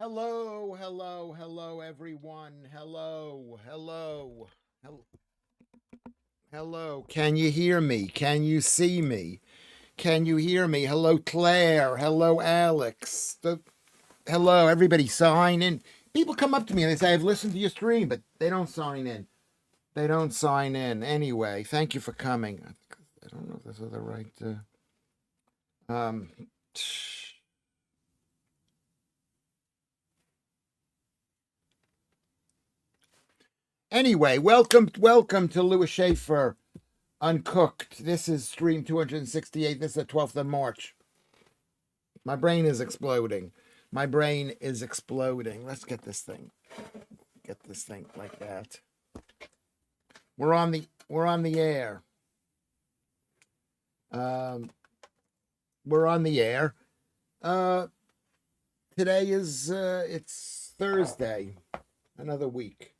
Hello, hello, hello, everyone. Hello, hello, hello, hello. Can you hear me? Can you see me? Can you hear me? Hello, Claire. Hello, Alex. Hello, everybody. Sign in. People come up to me and they say, I've listened to your stream, but they don't sign in. They don't sign in. Anyway, thank you for coming. I don't know if this is the right. Um, anyway, welcome to Lewis Schaffer. Uncooked. This is stream 268. This is the 12th of March. My brain is exploding. My brain is exploding. Let's get this thing. Get this thing like that. We're on the air. Um we're on the air. Uh Today is it's Thursday. Another week.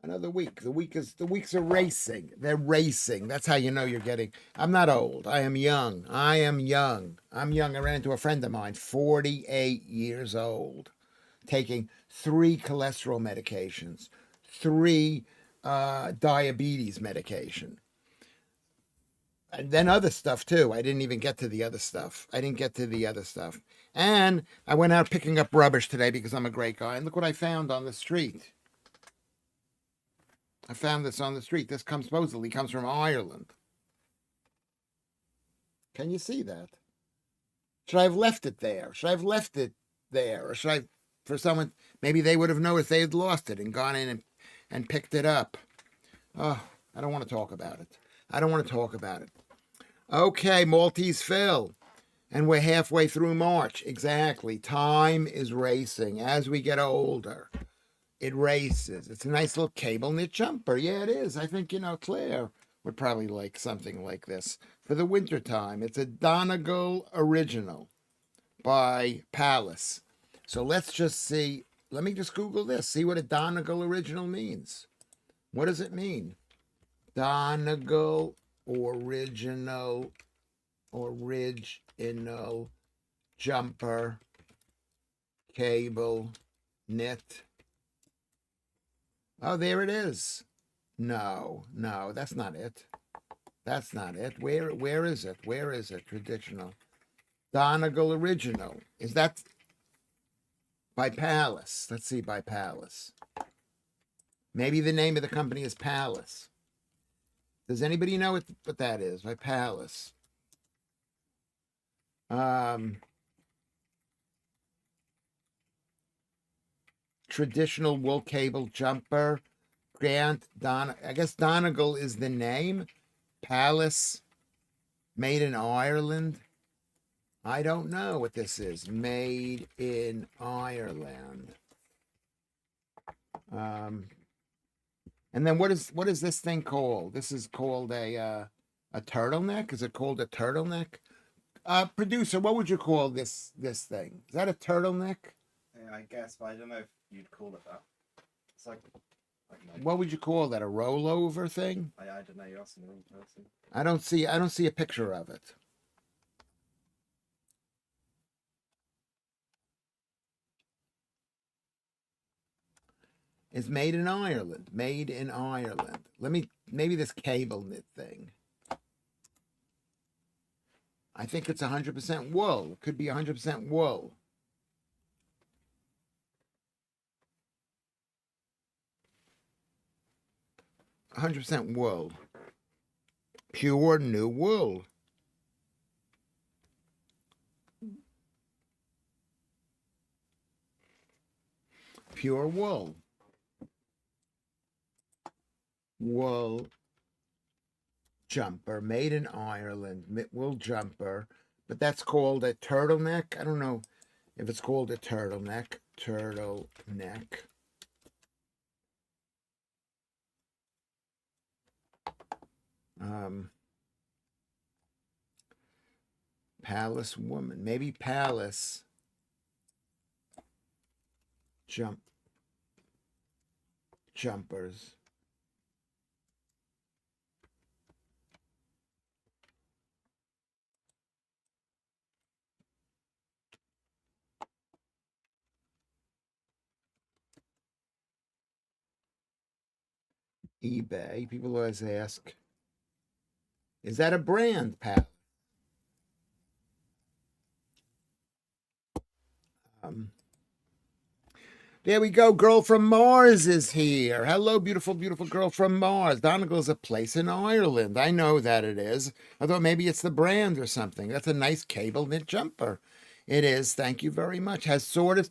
Another week. The weeks are racing. They're racing. That's how you know you're getting. I'm not old. I am young. I am young. I'm young. I ran into a friend of mine, 48 years old, taking 3 cholesterol medications, 3 diabetes medication, and then other stuff too. I didn't even get to the other stuff. I didn't get to the other stuff. And I went out picking up rubbish today because I'm a great guy. And look what I found on the street. I found this on the street. This comes supposedly comes from Ireland. Can you see that? Should I have left it there? Should I have left it there? Or should I, for someone, maybe they would have noticed they had lost it and gone in and picked it up. Oh, I don't want to talk about it. I don't want to talk about it. Okay, Maltese Phil. And we're halfway through March. Exactly. Time is racing as we get older. It races. It's a nice little cable knit jumper. Yeah, it is. I think, Claire would probably like something like this for the winter time. It's a Donegal original by Palace. So let's just see. Let me just Google this. See what a Donegal original means. What does it mean? Donegal original jumper cable knit. Oh, there it is. No, that's not it. That's not it. Where is it? Where is it? Traditional. Donegal original. Is that by Palace? Let's see, by Palace. Maybe the name of the company is Palace. Does anybody know what that is? By Palace. Traditional wool cable jumper. I guess Donegal is the name. Palace, made in Ireland. I don't know what this is. Made in Ireland. And then what is this thing called? This is called a turtleneck. Is it called a turtleneck? Producer, what would you call this thing? Is that a turtleneck? Yeah, I guess, but I don't know if you'd call it that. It's like I don't know. What would you call that? A rollover thing? I don't know. You're asking the wrong person. I don't see a picture of it. It's made in Ireland. Made in Ireland. Maybe this cable knit thing. I think it's 100% wool. It could be 100% wool. A 100% wool. Pure new wool. Pure wool. Wool jumper made in Ireland. Wool jumper. But that's called a turtleneck. I don't know if it's called a turtleneck. Turtleneck. Palace woman. Maybe Palace jumpers. eBay. People always ask, is that a brand, pal? Um, there we go. Girl from Mars is here. Hello, beautiful, beautiful girl from Mars. Donegal's a place in Ireland. I know that it is. I thought maybe it's the brand or something. That's a nice cable knit jumper. It is. Thank you very much. Has sorted.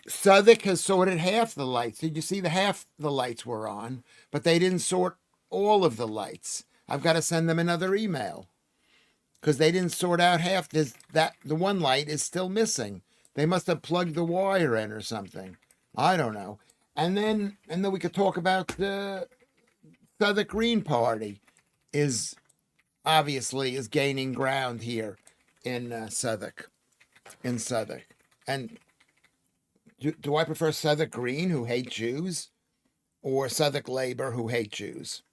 Southwark has sorted half the lights. Did you see the half the lights were on? But they didn't sort all of the lights. I've got to send them another email because they didn't sort out half. The one light is still missing. They must have plugged the wire in or something. I don't know. And then we could talk about the Southwark Green Party is obviously is gaining ground here in Southwark. And do I prefer Southwark Green, who hate Jews, or Southwark Labor, who hate Jews?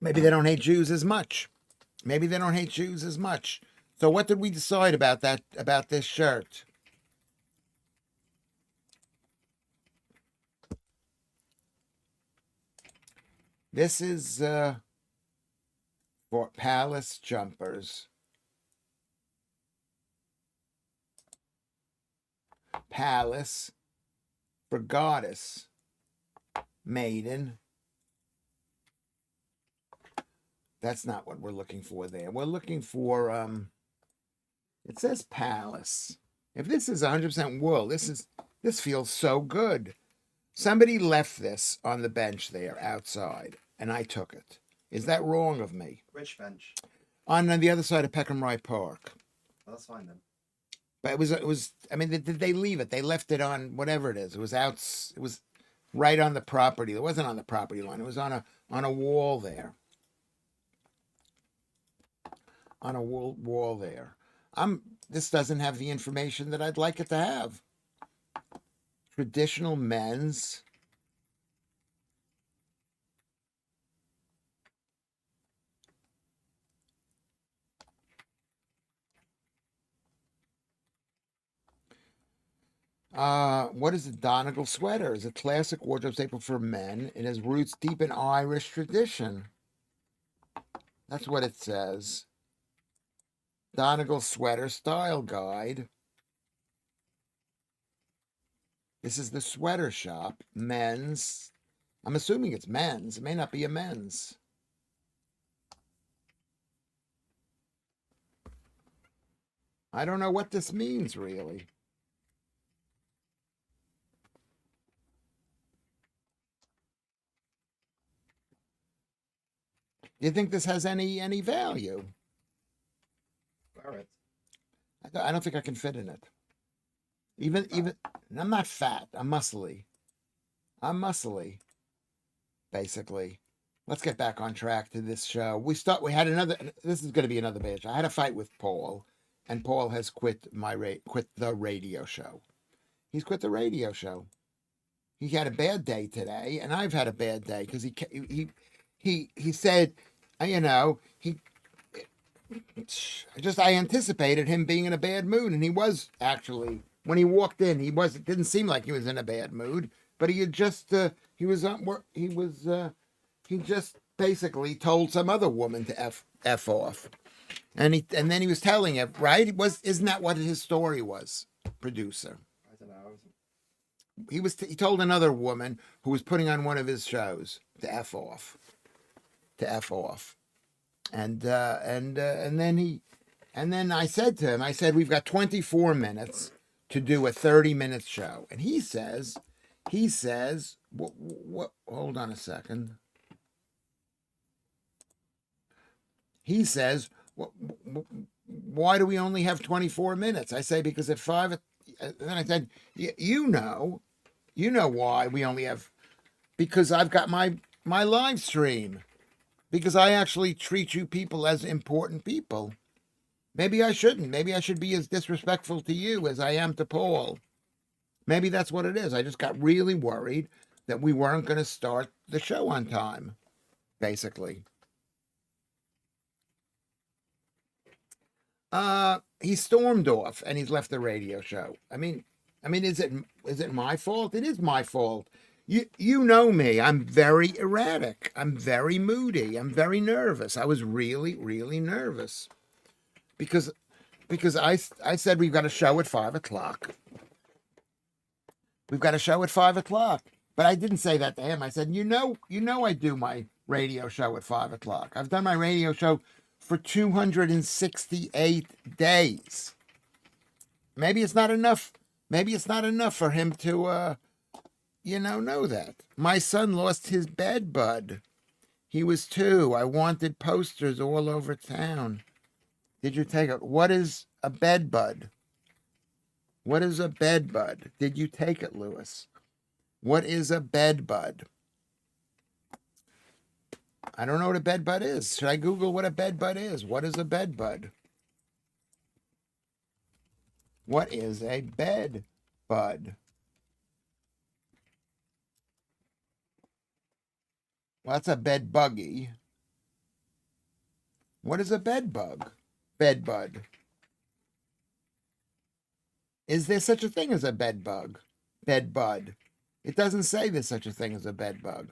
Maybe they don't hate Jews as much. Maybe they don't hate Jews as much. So what did we decide about that, about this shirt? This is for Palace Jumpers. Palace for Goddess. Maiden. That's not what we're looking for there. We're looking for, it says Palace. If this is 100% wool, this feels so good. Somebody left this on the bench there outside, and I took it. Is that wrong of me? Which bench? On the other side of Peckham Rye Park. Well, that's fine then. But it was. I mean, did they leave it? They left it on whatever it is. It was out. It was right on the property. It wasn't on the property line. It was on a wall there. On a wall there. This doesn't have the information that I'd like it to have. Traditional men's. What is a Donegal sweater? It's a classic wardrobe staple for men. It has roots deep in Irish tradition. That's what it says. Donegal sweater style guide. This is the sweater shop. Men's. I'm assuming it's men's. It may not be a men's. I don't know what this means, really. Do you think this has any value? Wear it. I don't think I can fit in it. Even I'm not fat. I'm muscly. Basically. Let's get back on track to this show. This is going to be another bitch. I had a fight with Paul, and Paul has quit the radio show. He's quit the radio show. He had a bad day today, and I've had a bad day because he said, I anticipated him being in a bad mood, and he was actually. When he walked in, it didn't seem like he was in a bad mood, but he just basically told some other woman to f off, and then he was telling it, right? Isn't that what his story was, producer? I don't know. He told another woman who was putting on one of his shows to f off, and then I said to him, we've got 24 minutes to do a 30-minute show, and he says, what? Hold on a second. He says, why do we only have 24 minutes? I say, because at 5, and then I said, you know why we only have, because I've got my live stream, because I actually treat you people as important people. Maybe I shouldn't. Maybe I should be as disrespectful to you as I am to Paul. Maybe that's what it is. I just got really worried that we weren't going to start the show on time, basically. He stormed off and he's left the radio show. I mean, is it my fault? It is my fault You know me. I'm very erratic. I'm very moody. I'm very nervous. I was really, really nervous because I said we've got a show at 5 o'clock. We've got a show at 5 o'clock. But I didn't say that to him. I said, I do my radio show at 5 o'clock. I've done my radio show for 268 days. Maybe it's not enough. Maybe it's not enough for him to, know that. My son lost his bed bud. He was 2. I wanted posters all over town. Did you take it? What is a bed bud? What is a bed bud? Did you take it, Lewis? What is a bed bud? I don't know what a bed bud is. Should I Google what a bed bud is? What is a bed bud? What is a bed bud? Well, that's a bed buggy. What is a bed bug? Bed bud. Is there such a thing as a bed bug? Bed bud. It doesn't say there's such a thing as a bed bug.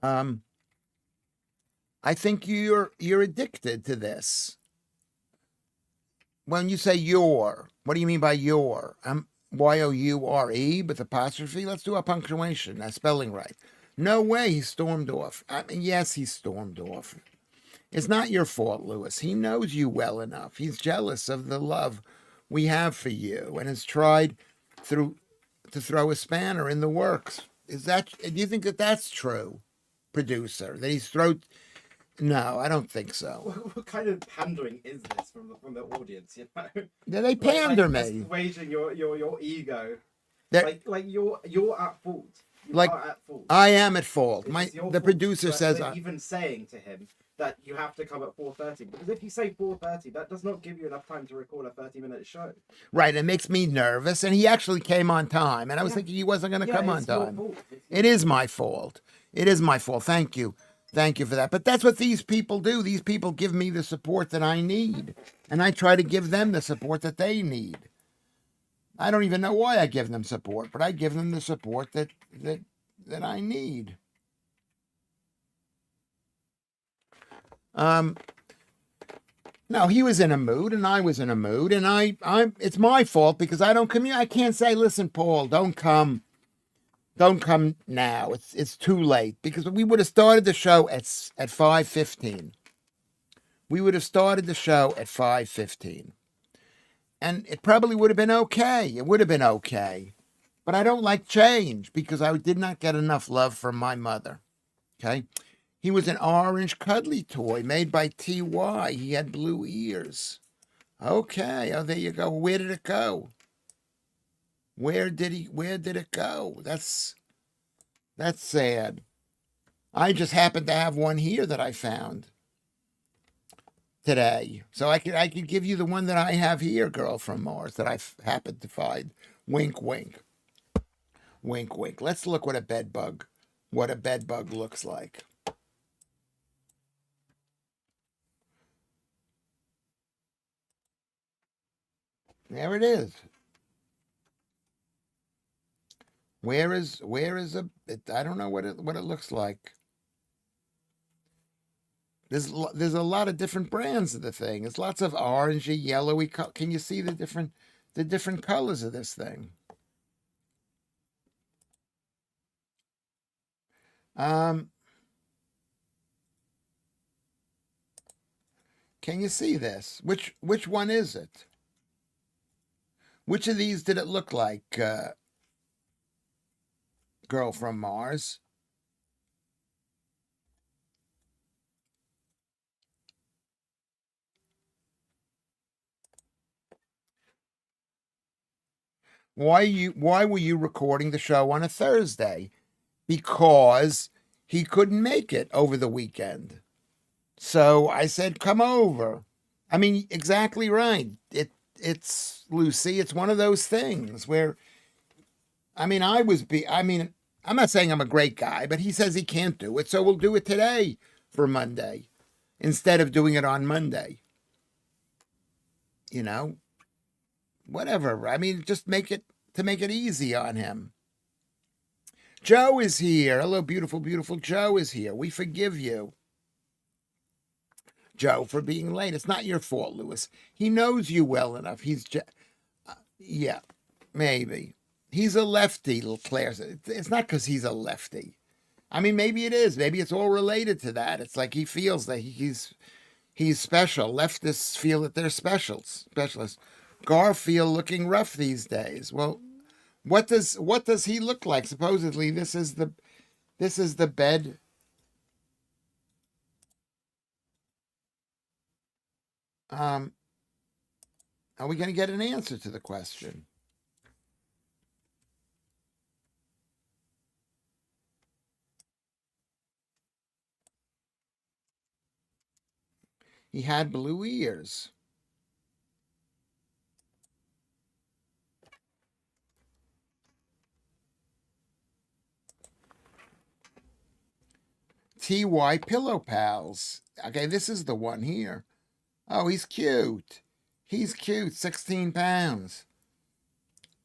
I think you're addicted to this. When you say your, what do you mean by your? Y-O-U-R-E with apostrophe? Let's do a punctuation, a spelling right. No way he stormed off. I mean, yes, he stormed off. It's not your fault, Lewis. He knows you well enough. He's jealous of the love we have for you and has tried to throw a spanner in the works. Do you think that that's true, producer? That he's thrown... No, I don't think so. What kind of pandering is this from the audience? You know, They pander me. Assuaging your ego. They're, You're at fault. You are at fault. I am at fault. The producer says even saying to him that you have to come at 4:30, because if you say 4:30, that does not give you enough time to record a 30-minute show. Right, it makes me nervous, and he actually came on time, and I was thinking he wasn't going to come on time. It is my fault. It is my fault. Thank you for that. But that's what these people do. These people give me the support that I need, and I try to give them the support that they need. I don't even know why I give them support, but I give them the support that I need. No, he was in a mood, and I was in a mood, and it's my fault because I don't I can't say, listen, Paul, don't come now. It's too late, because we would have started the show at 5:15. We would have started the show at 5:15. And it probably would have been okay. It would have been okay. But I don't like change because I did not get enough love from my mother. Okay? He was an orange cuddly toy made by T.Y. He had blue ears. Okay. Oh, there you go. Where did it go? Where did it go? That's sad. I just happened to have one here that I found today. So I could give you the one that I have here, Girl from Mars, that I happened to find. Wink, wink. Wink, wink. Let's look what a bed bug looks like. There it is. Where is I don't know what it looks like. There's a lot of different brands of the thing. There's lots of orangey, yellowy. Can you see the different colors of this thing? Can you see this? Which one is it? Which of these did it look like, Girl from Mars? Why were you recording the show on a Thursday? Because he couldn't make it over the weekend. So I said, come over. I mean, exactly right. It's Lucy. It's one of those things where, I'm not saying I'm a great guy, but he says he can't do it. So we'll do it today for Monday instead of doing it on Monday. Whatever. I mean, just make it easy on him. Joe is here. Hello, beautiful, beautiful Joe is here. We forgive you, Joe, for being late. It's not your fault, Lewis. He knows you well enough. Yeah, maybe. He's a lefty, Claire said. It's not because he's a lefty. I mean, maybe it is. Maybe it's all related to that. It's like he feels that he's special. Leftists feel that they're specialists. Garfield looking rough these days. Well, what does he look like? Supposedly, this is the bed. Are we going to get an answer to the question? He had blue ears. TY Pillow Pals. Okay, this is the one here. Oh, he's cute. He's cute. 16 pounds.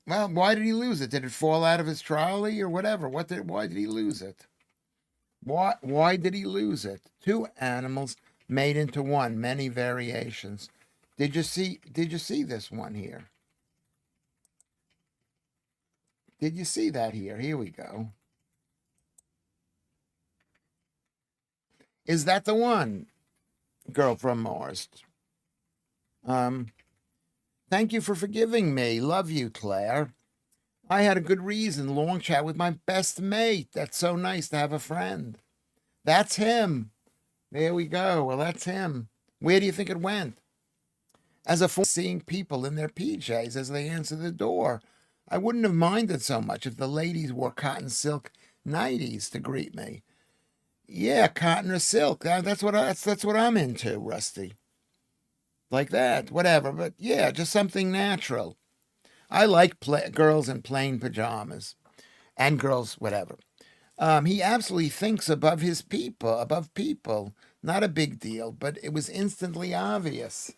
Well, why did he lose it? Did it fall out of his trolley or whatever? Why did he lose it? Why did he lose it? Two animals made into one, many variations. Did you see this one here? Did you see that here? Here we go. Is that the one? Girl from Mars. Thank you for forgiving me. Love you, Claire. I had a good reason. Long chat with my best mate. That's so nice to have a friend. That's him. There we go. Well, that's him. Where do you think it went? As a form of seeing people in their PJs as they answer the door. I wouldn't have minded so much if the ladies wore cotton silk nighties to greet me. Yeah, cotton or silk. That's what I'm into, Rusty. Like that, whatever. But yeah, just something natural. I like girls in plain pajamas, and girls, whatever. He absolutely thinks above people. Not a big deal, but it was instantly obvious.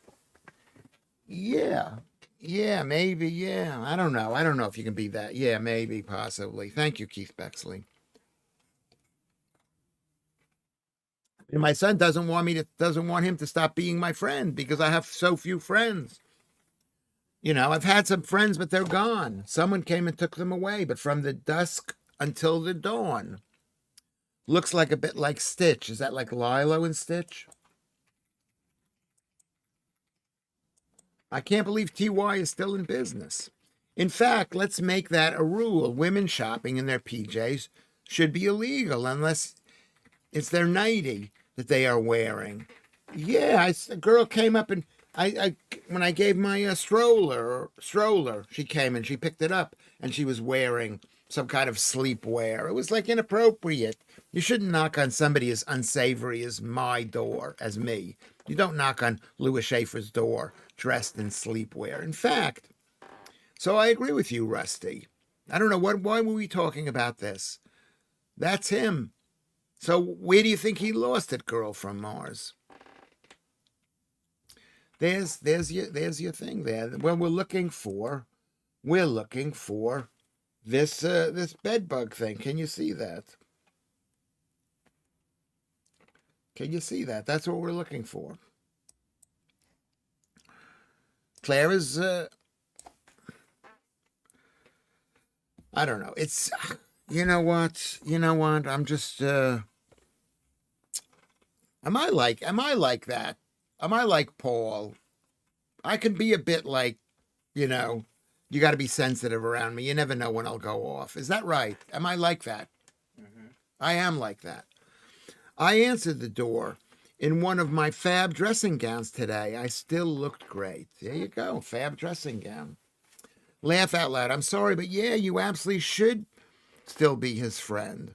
Yeah. Yeah, maybe. Yeah. I don't know. I don't know if you can be that. Yeah, maybe, possibly. Thank you, Keith Bexley. And my son doesn't want him to stop being my friend because I have so few friends. I've had some friends, but they're gone. Someone came and took them away, but from the dusk until the dawn. Looks like a bit like Stitch. Is that like Lilo and Stitch? I can't believe TY is still in business. In fact, let's make that a rule. Women shopping in their PJs should be illegal unless it's their nightie that they are wearing. Yeah, a girl came up and when I gave my stroller, she came and she picked it up and she was wearing some kind of sleepwear. It was like inappropriate. You shouldn't knock on somebody as unsavory as me. You don't knock on Lewis Schaffer's door dressed in sleepwear. In fact, so I agree with you, Rusty. I don't know why were we talking about this? That's him. So where do you think he lost it, girl from Mars? There's your thing there. Well, we're looking for this bed bug thing. Can you see that? Can you see that? That's what we're looking for. Claire is I don't know. It's you know what? I'm just am I like that? Am I like Paul? I can be a bit like, you got to be sensitive around me. You never know when I'll go off. Is that right? Am I like that? Mm-hmm. I am like that. I answered the door in one of my fab dressing gowns today. I still looked great. There you go, fab dressing gown. Laugh out loud. I'm sorry, but yeah, you absolutely should still be his friend.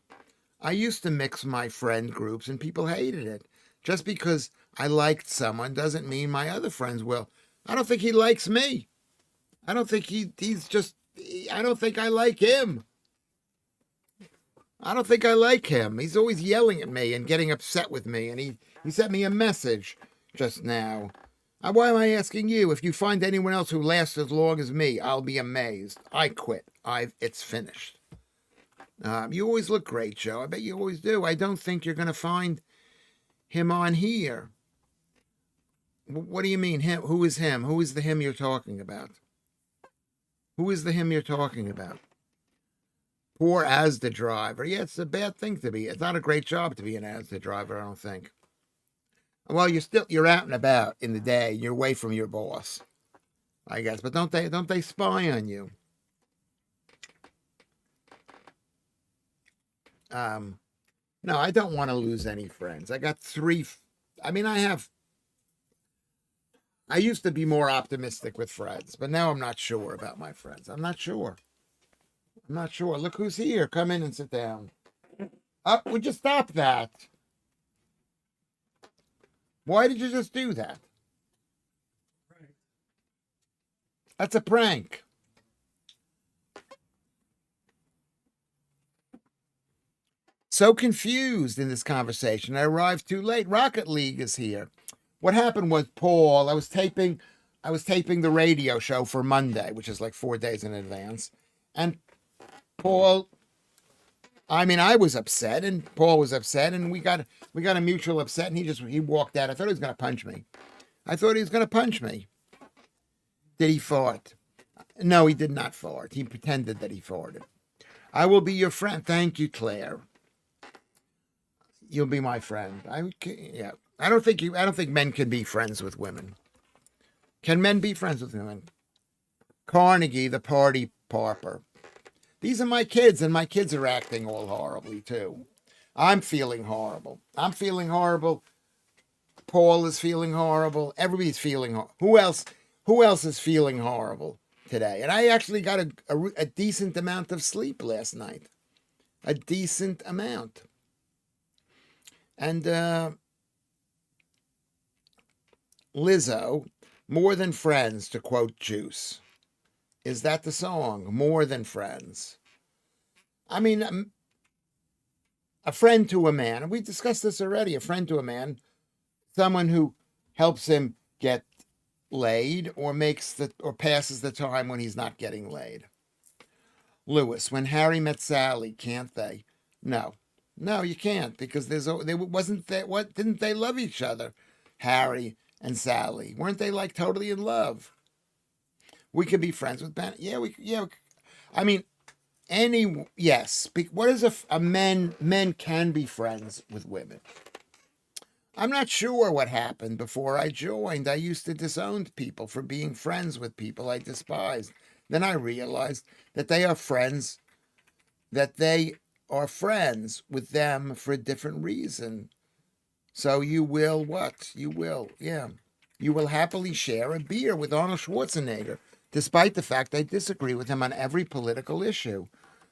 I used to mix my friend groups and people hated it. Just because I liked someone doesn't mean my other friends will. I don't think he likes me. I don't think I don't think I like him. I don't think I like him. He's always yelling at me and getting upset with me. And he sent me a message just now. Why am I asking you? If you find anyone else who lasts as long as me, I'll be amazed. I quit. It's finished. You always look great, Joe. I bet you always do. I don't think you're going to find him on here. What do you mean, him? Who is him? Who is the him you're talking about? Who is the him you're talking about? Poor Asda driver. Yeah, it's a bad thing to be. It's not a great job to be an Asda driver, I don't think. Well, you're out and about in the day. You're away from your boss, I guess. But don't they spy on you? No, I don't want to lose any friends. I got three. I mean, I used to be more optimistic with friends, but now I'm not sure about my friends. I'm not sure. I'm not sure. Look who's here. Come in and sit down. Would you stop that? Why did you just do that? That's a prank. So confused in this conversation. I arrived too late. Rocket League is here. What happened was, Paul, I was taping the radio show for Monday, which is like 4 days in advance. And Paul, I mean, I was upset and Paul was upset, and we got a mutual upset, and he walked out. I thought he was gonna punch me. Did he fart? No, he did not fart. He pretended that he farted. I will be your friend. Thank you, Claire. You'll be my friend. Yeah. I don't think men can be friends with women. Can men be friends with women? Carnegie, the party pauper. These are my kids, and my kids are acting all horribly too. I'm feeling horrible. Paul is feeling horrible. Everybody's feeling horrible. Who else is feeling horrible today? And I actually got a decent amount of sleep last night. A decent amount. And Lizzo, More Than Friends, to quote Juice. Is that the song? More Than Friends. I mean, a friend to a man, and we discussed this already, a friend to a man, someone who helps him get laid or passes the time when he's not getting laid. Lewis, When Harry Met Sally, can't they? No, you can't, because didn't they love each other, Harry and Sally? Weren't they like totally in love? We could be friends with Ben. Yeah. I mean, yes. What is men can be friends with women. I'm not sure what happened before I joined. I used to disown people for being friends with people I despised. Then I realized that they are friends with them for a different reason. So you will what? You will happily share a beer with Arnold Schwarzenegger, despite the fact I disagree with him on every political issue.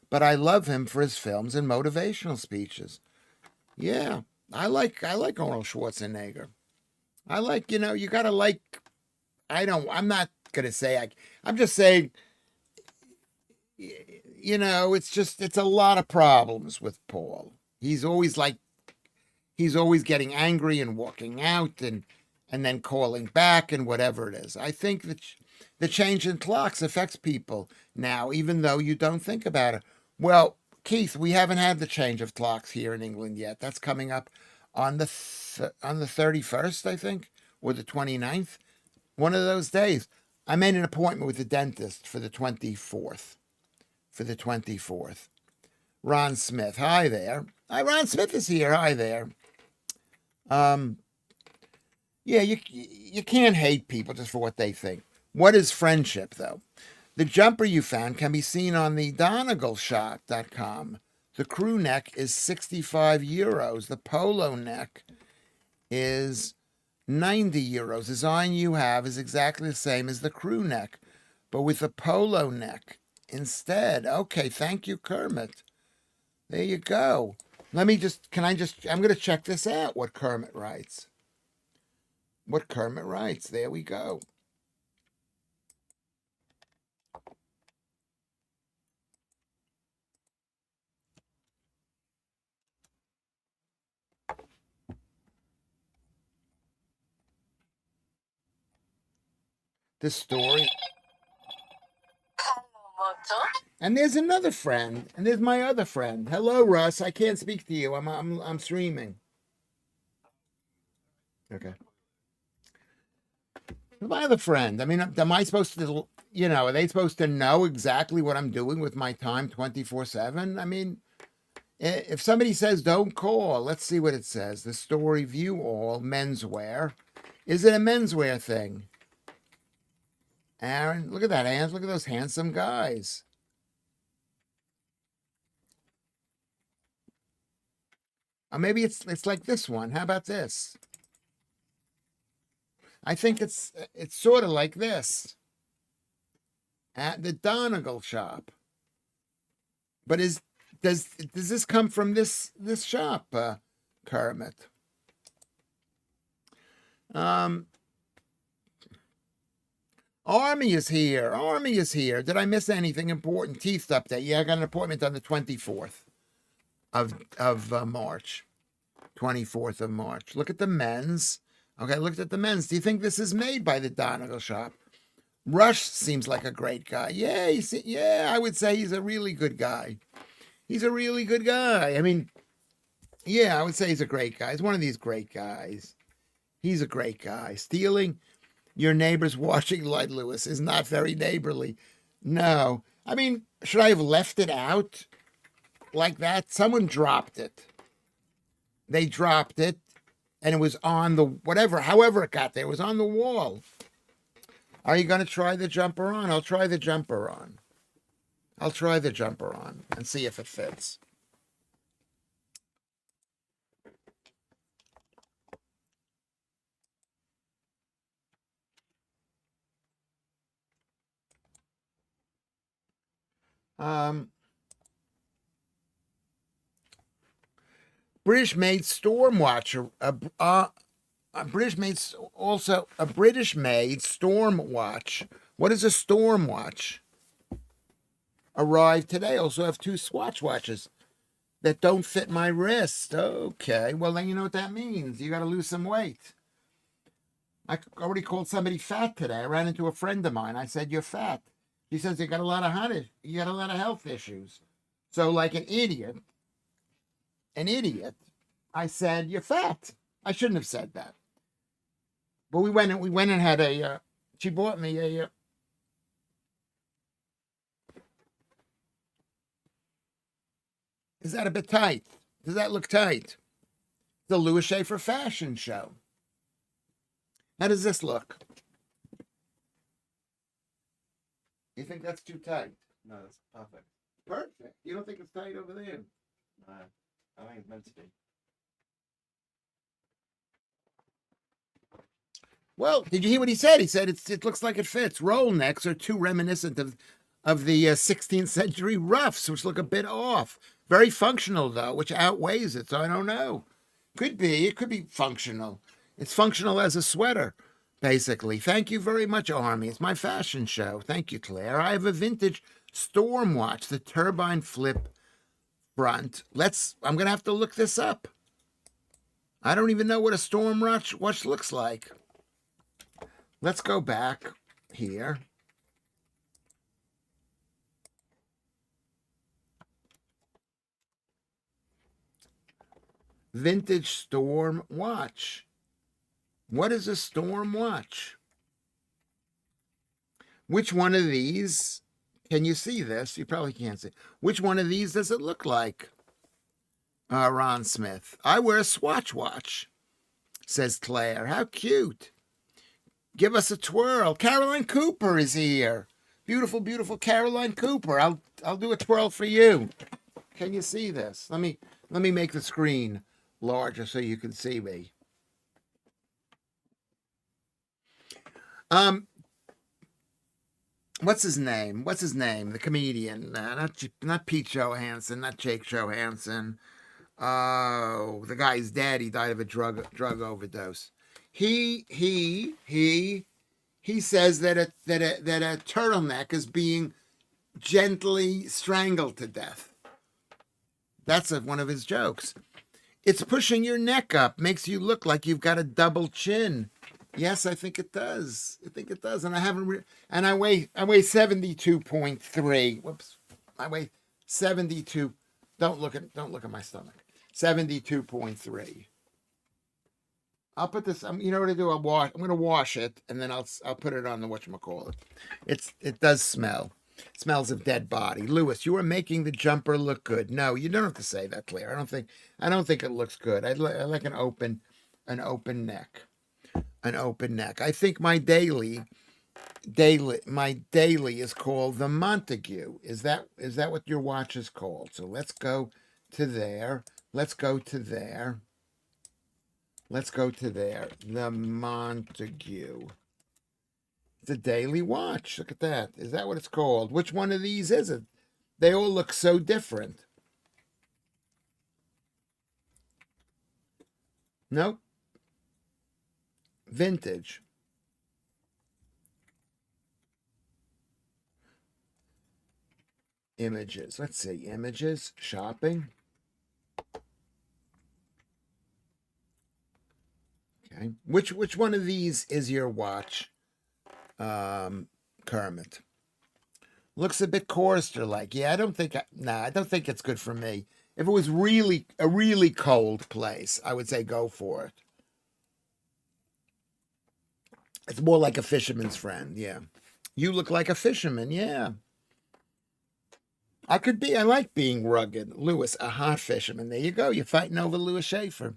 But I love him for his films and motivational speeches. Yeah, I like Arnold Schwarzenegger. I like, you gotta like. I'm not gonna say I'm just saying. It's a lot of problems with Paul. He's always getting angry and walking out and then calling back and whatever it is. I think that the change in clocks affects people now, even though you don't think about it. Well, Keith, we haven't had the change of clocks here in England yet. That's coming up on the 31st, I think, or the 29th. One of those days. I made an appointment with the dentist for the 24th. Ron Smith, hi there. Hi, Ron Smith is here. Hi there. Yeah, you can't hate people just for what they think. What is friendship, though? The jumper you found can be seen on the DonegalShop.com. The crew neck is 65 euros. The polo neck is 90 euros. The design you have is exactly the same as the crew neck, but with the polo neck instead. Okay, thank you, Kermit. There you go. I'm going to check this out, what Kermit writes. There we go. The story. And there's another friend, and there's my other friend. Hello, Russ. I can't speak to you. I'm streaming. Okay. My other friend. I mean, am I supposed to? Are they supposed to know exactly what I'm doing with my time 24/7? I mean, if somebody says don't call, let's see what it says. The story view all menswear. Is it a menswear thing? Aaron, look at that hands. Look at those handsome guys. Or maybe it's like this one. How about this? I think it's sort of like this. At the Donegal shop. But does this come from this shop, Kermit? Army is here. Army is here. Did I miss anything important? Teeth update. Yeah, I got an appointment on the 24th of March. 24th of March. Look at the men's. Okay, looked at the men's. Do you think this is made by the Donegal shop? Rush seems like a great guy. Yeah, I would say he's a really good guy. He's a really good guy. I mean, yeah, I would say he's a great guy. He's one of these great guys. He's a great guy. Stealing your neighbor's washing light, Lewis, is not very neighborly. No. I mean, should I have left it out like that? Someone dropped it. They dropped it, and it was on the whatever, however it got there. It was on the wall. Are you going to try the jumper on? I'll try the jumper on. I'll try the jumper on and see if it fits. British-made Stormwatch, British-made Stormwatch. What is a Stormwatch? Arrived today. Also have 2 Swatch watches that don't fit my wrist. Okay, well then you know what that means. You got to lose some weight. I already called somebody fat today. I ran into a friend of mine. I said, "You're fat." She says, "You got a lot of health issues." So, like an idiot, I said, "You're fat." I shouldn't have said that. But we went and had a. She bought me a. Is that a bit tight? Does that look tight? The Lewis Schaffer fashion show. How does this look? You think that's too tight? No, that's perfect. Perfect. You don't think it's tight over there? No, I think it's meant to be. Well, did you hear what he said? He said it looks like it fits. Roll necks are too reminiscent of the 16th century ruffs, which look a bit off. Very functional, though, which outweighs it, so I don't know. Could be. It could be functional. It's functional as a sweater, basically. Thank you very much, Army. It's my fashion show. Thank you, Claire. I have a vintage Stormwatch, the turbine flip front. I'm going to have to look this up. I don't even know what a Stormwatch looks like. Let's go back here. Vintage Storm Watch. What is a Storm Watch? Which one of these, can you see this? You probably can't see. Which one of these does it look like? Ron Smith. I wear a Swatch watch, says Claire. How cute. Give us a twirl. Caroline Cooper is here. Beautiful, beautiful Caroline Cooper. I'll do a twirl for you. Can you see this? Let me make the screen larger so you can see me. What's his name? The comedian. Not Pete Johansson, not Jake Johansson. Oh, the guy's daddy died of a drug overdose. He says that a turtleneck is being gently strangled to death. That's one of his jokes. It's pushing your neck up, makes you look like you've got a double chin. Yes, I think it does. And I weigh 72.3. Whoops. I weigh 72. Don't look at my stomach. 72.3. I'll put this. You know what I do? I'm going to wash it, and then I'll put it on the whatchamacallit. It does smell. It smells of dead body. Lewis, you are making the jumper look good. No, you don't have to say that, Claire. I don't think it looks good. I like an open neck. An open neck. I think my daily is called the Montague. Is that what your watch is called? So let's go to there. Let's go to there. The Montague. It's a daily watch. Look at that. Is that what it's called? Which one of these is it? They all look so different. Nope. Vintage. Images. Let's see. Images. Shopping. Okay. Which one of these is your watch, Kermit? Looks a bit Corster-like. Yeah, I don't think it's good for me. If it was a really cold place, I would say go for it. It's more like a fisherman's friend, yeah. You look like a fisherman, yeah. I like being rugged. Lewis, a hot fisherman. There you go. You're fighting over Lewis Schaffer.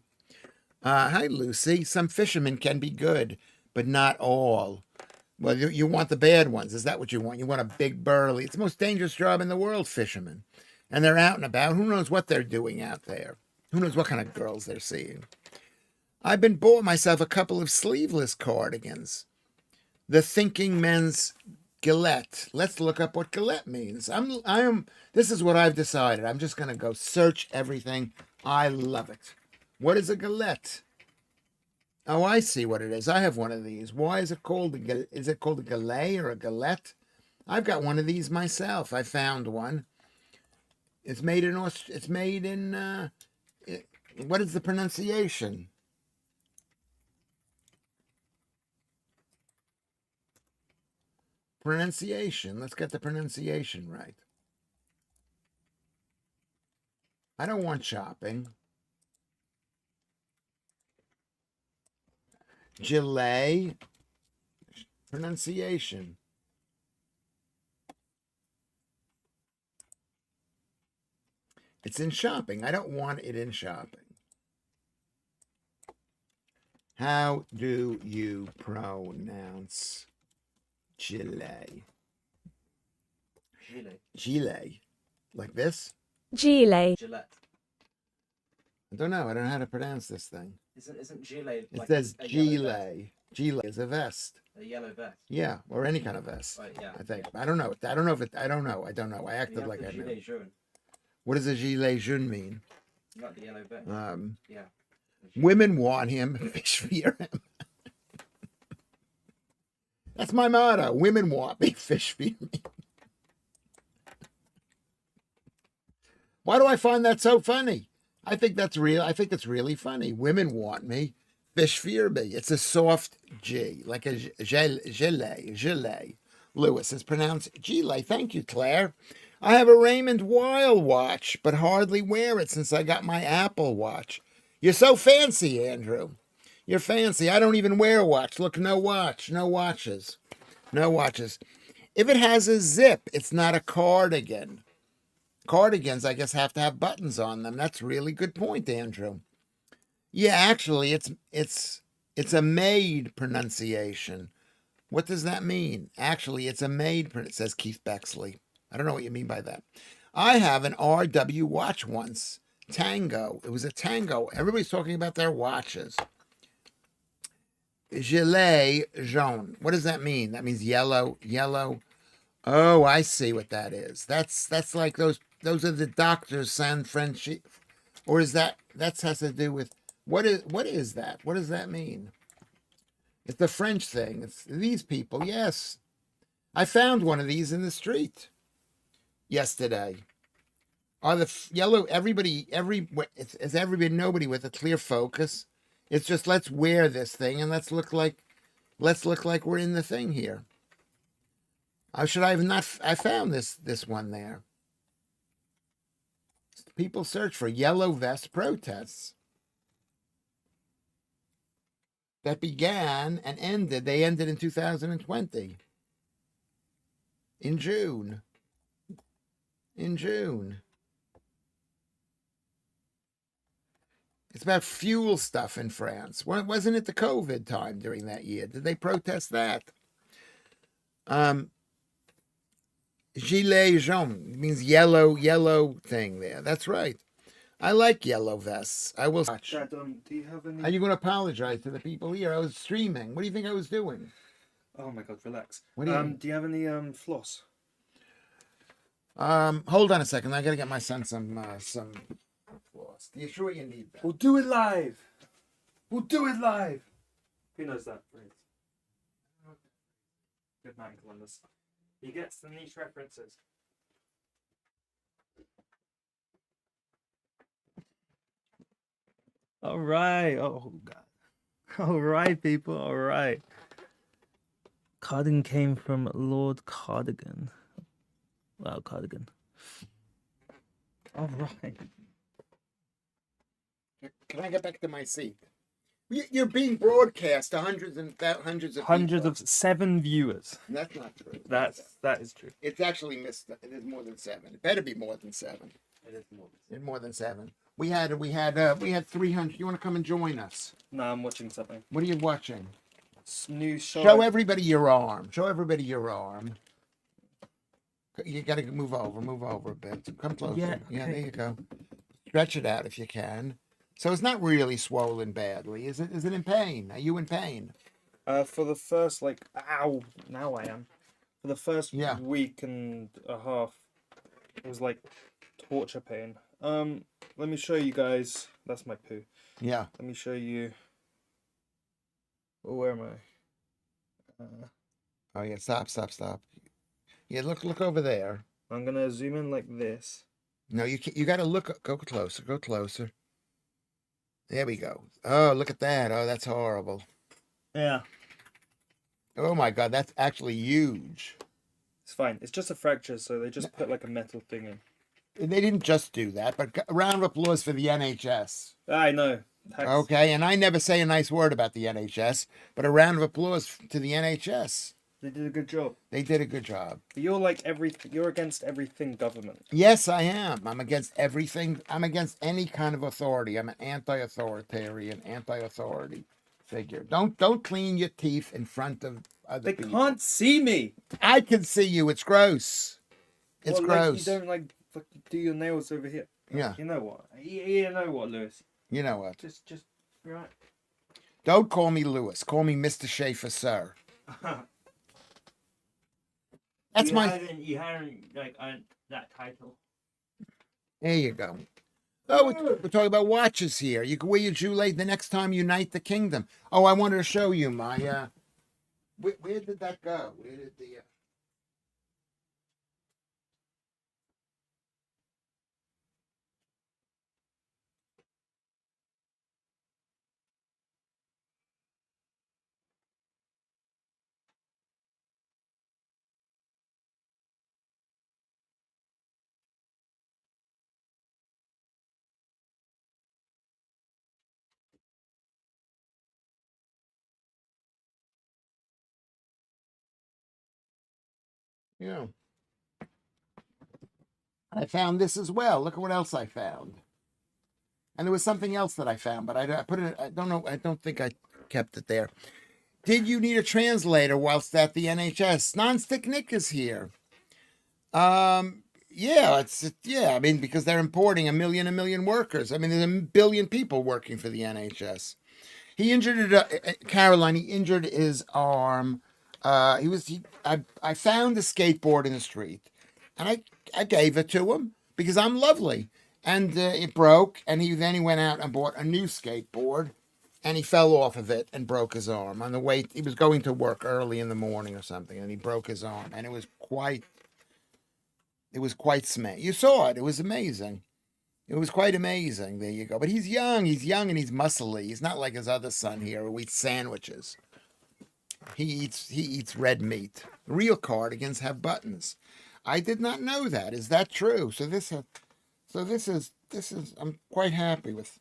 Hi, Lucy. Some fishermen can be good, but not all. Well, you want the bad ones. Is that what you want? You want a big burly. It's the most dangerous job in the world, fishermen. And they're out and about. Who knows what they're doing out there? Who knows what kind of girls they're seeing? I've been bought myself a couple of sleeveless cardigans. The Thinking Men's Galette. Let's look up what galette means. This is what I've decided. I'm just going to go search everything. I love it. What is a galette? Oh, I see what it is. I have one of these. Why is it called is it called a galet or a galette? I've got one of these myself. I found one. It's made in what is the pronunciation? Pronunciation. Let's get the pronunciation right. I don't want shopping. Gilet. Pronunciation. It's in shopping. I don't want it in shopping. How do you pronounce gilet? Gilet. Like this? Gilet. Gillette. I don't know. I don't know how to pronounce this thing. Isn't gilet It like says a yellow gilet. Gilet is a vest. vest? A yellow vest. Yeah, or any kind of vest. Right, yeah. I think. I don't know. I don't know. I acted like I knew. Gilet jaune. What does a gilet jaune mean? Not the yellow vest. Yeah. Women want him, fish fear him. That's my motto. Women want me, fish fear me. Why do I find that so funny? I think that's real. I think it's really funny. Women want me, fish fear me. It's a soft G, like a gilet. Lewis is pronounced gilet. Thank you, Claire. I have a Raymond Weil watch, but hardly wear it since I got my Apple Watch. You're so fancy, Andrew. You're fancy. I don't even wear a watch. Look, no watch. No watches. No watches. If it has a zip, it's not a cardigan. Cardigans, I guess, have to have buttons on them. That's a really good point, Andrew. Yeah, actually, it's a maid pronunciation. What does that mean? Actually, it's a maid, says Keith Bexley. I don't know what you mean by that. I have an RW watch once. Tango. It was a Tango. Everybody's talking about their watches. Gilet jaune. What does that mean? That means yellow. Oh, I see what that is. That's like those are the doctors San Francisco. Or is that has to do with what is that? What does that mean? It's the French thing. It's these people. Yes. I found one of these in the street yesterday. Are the yellow is everybody nobody with a clear focus? It's just let's wear this thing and let's look like we're in the thing here. Should I have not? I found this one there. People search for yellow vest protests that began and ended. They ended in 2020. In June. In June. It's about fuel stuff in France. Wasn't it the COVID time during that year? Did they protest that? Gilet jaune means yellow thing there. That's right. I like yellow vests. I will watch. Dad, do you have any? Are you going to apologize to the people here? I was streaming. What do you think I was doing? Oh my God, relax. What do you? Do you have any floss? Hold on a second. I got to get my son some floss. You sure you need that? We'll do it live. We'll do it live. Who knows that phrase? Good man, Columbus. He gets the niche references. All right. Oh God. All right, people. All right. Cardigan came from Lord Cardigan. Wow, Cardigan. All right. Can I get back to my seat? You're being broadcast to hundreds of Hundreds people. of 7 viewers. That's not true. That is true. It's actually missed. It is more than 7. It better be more than 7. It is more. It's more than 7. We had 300. You want to come and join us? No, I'm watching something. What are you watching? New show. Show everybody your arm. Show everybody your arm. You got to move over a bit. Come closer. Yeah, okay. there you go. Stretch it out if you can. So it's not really swollen badly. Is it in pain? Are you in pain? For the first ow, now I am. For the first Yeah. week and a half, it was like torture pain. Let me show you guys. That's my poo. Yeah. Let me show you. Oh, where am I? Oh yeah. Stop. Yeah. Look over there. I'm gonna zoom in like this. No, you got to look. Go closer. Go closer. There we go. Oh, look at that. Oh, that's horrible. Yeah. Oh my God, that's actually huge. It's fine. It's just a fracture, so they just put like a metal thing in. They didn't just do that, but a round of applause for the NHS. I know. Thanks. Okay, and I never say a nice word about the NHS, but a round of applause to the NHS. They did a good job. They did a good job. But you're like everything. You're against everything government. Yes, I am. I'm against everything. I'm against any kind of authority. I'm an anti-authoritarian, anti-authority figure. Don't clean your teeth in front of other They people. can't see me. I can see you. It's gross. It's Well, gross. Like, you don't fucking do your nails over here. Yeah. You know what? You know what, Lewis? You know what? Just right. Don't call me Lewis. Call me Mr. Schaffer, sir. That's You haven't earned that title. There you go. Oh, we're talking about watches here. You can wear your Julet the next time you knight the kingdom. Oh, I wanted to show you my. Where did that go? Where did the? Yeah. I found this as well. Look at what else I found. And there was something else that I found, but I put it. I don't know. I don't think I kept it there. Did you need a translator whilst at the NHS? Nonstick Nick is here. Yeah, I mean, because they're importing a million workers. I mean, there's 1 billion people working for the NHS. He injured it, Caroline. He injured his arm. I found a skateboard in the street, and I gave it to him because I'm lovely. And it broke, and then he went out and bought a new skateboard, and he fell off of it and broke his arm on the way. He was going to work early in the morning or something, and he broke his arm, and it was quite You saw it. It was amazing. It was quite amazing. There you go. But he's young and he's muscly. He's not like his other son here who eats sandwiches. He eats red meat. Real cardigans have buttons. I did not know that. Is that true? So this is I'm quite happy with.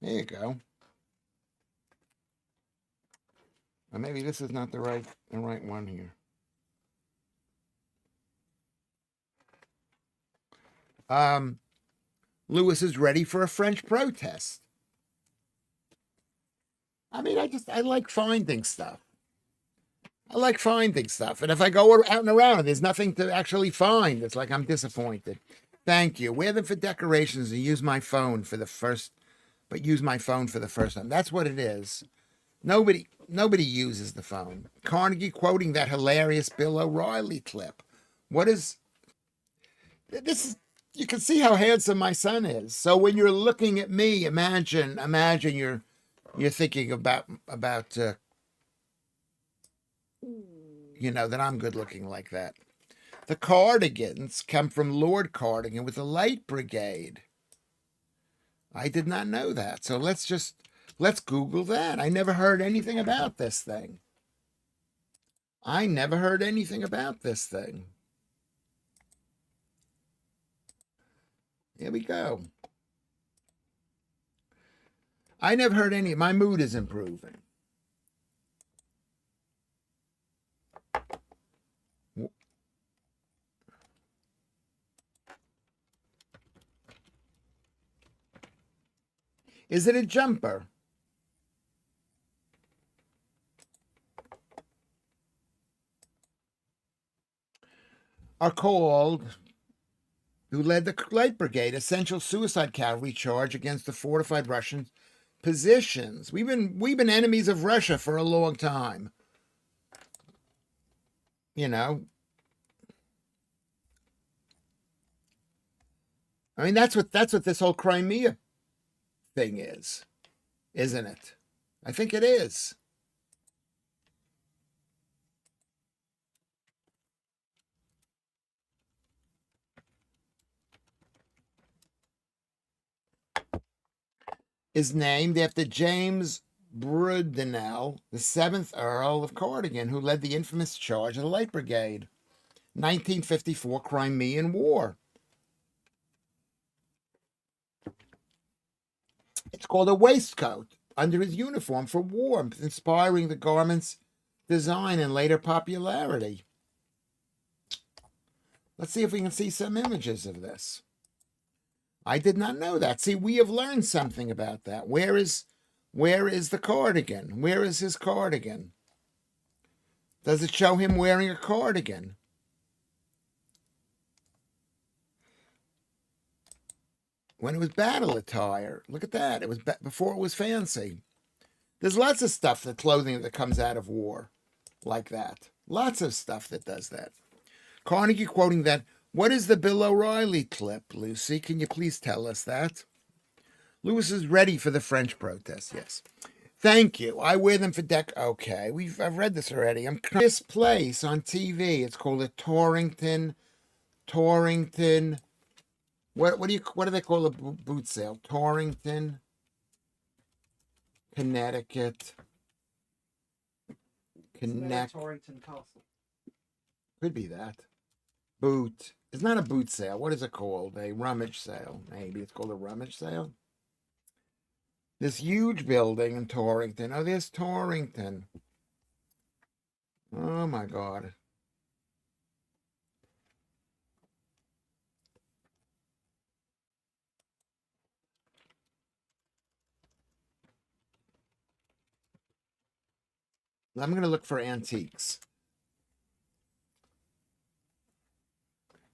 There you go. Or maybe this is not the right one here. Lewis is ready for a French protest. I mean, I like finding stuff. I like finding stuff. And if I go out and around and there's nothing to actually find, it's like I'm disappointed. Thank you. Wear them for decorations and use my phone for the first time. That's what it is. Nobody uses the phone. Carnegie quoting that hilarious Bill O'Reilly clip. What is this? You can see how handsome my son is. So when you're looking at me, imagine you're thinking about that I'm good looking like that. The Cardigans come from Lord Cardigan with the Light Brigade. I did not know that. So let's Google that. I never heard anything about this thing. Here we go. I never heard any. My mood is improving. Is it a jumper? Are called, who led the Light Brigade, essential suicide cavalry charge against the fortified Russian positions. We've been enemies of Russia for a long time. I mean, that's what this whole Crimea thing is, isn't it? I think it is. Is named after James Brudenell, the 7th Earl of Cardigan, who led the infamous charge of the Light Brigade, 1954 Crimean War. It's called a waistcoat under his uniform for warmth, inspiring the garment's design and later popularity. Let's see if we can see some images of this. I did not know that. See, we have learned something about that. Where is the cardigan? Where is his cardigan? Does it show him wearing a cardigan? When it was battle attire. Look at that. It was before it was fancy. There's lots of stuff, the clothing that comes out of war like that. Lots of stuff that does that. Carnegie quoting that. What is the Bill O'Reilly clip, Lucy? Can you please tell us that? Lewis is ready for the French protest, yes. Thank you. I wear them for Okay, I've read this already. This place on TV. It's called a Torrington. What do they call a boot sale? Torrington, Connecticut. Torrington Castle. Could be that. Boot. It's not a boot sale. What is it called? A rummage sale. Maybe it's called a rummage sale. This huge building in Torrington. Oh, there's Torrington. Oh my God. I'm going to look for antiques.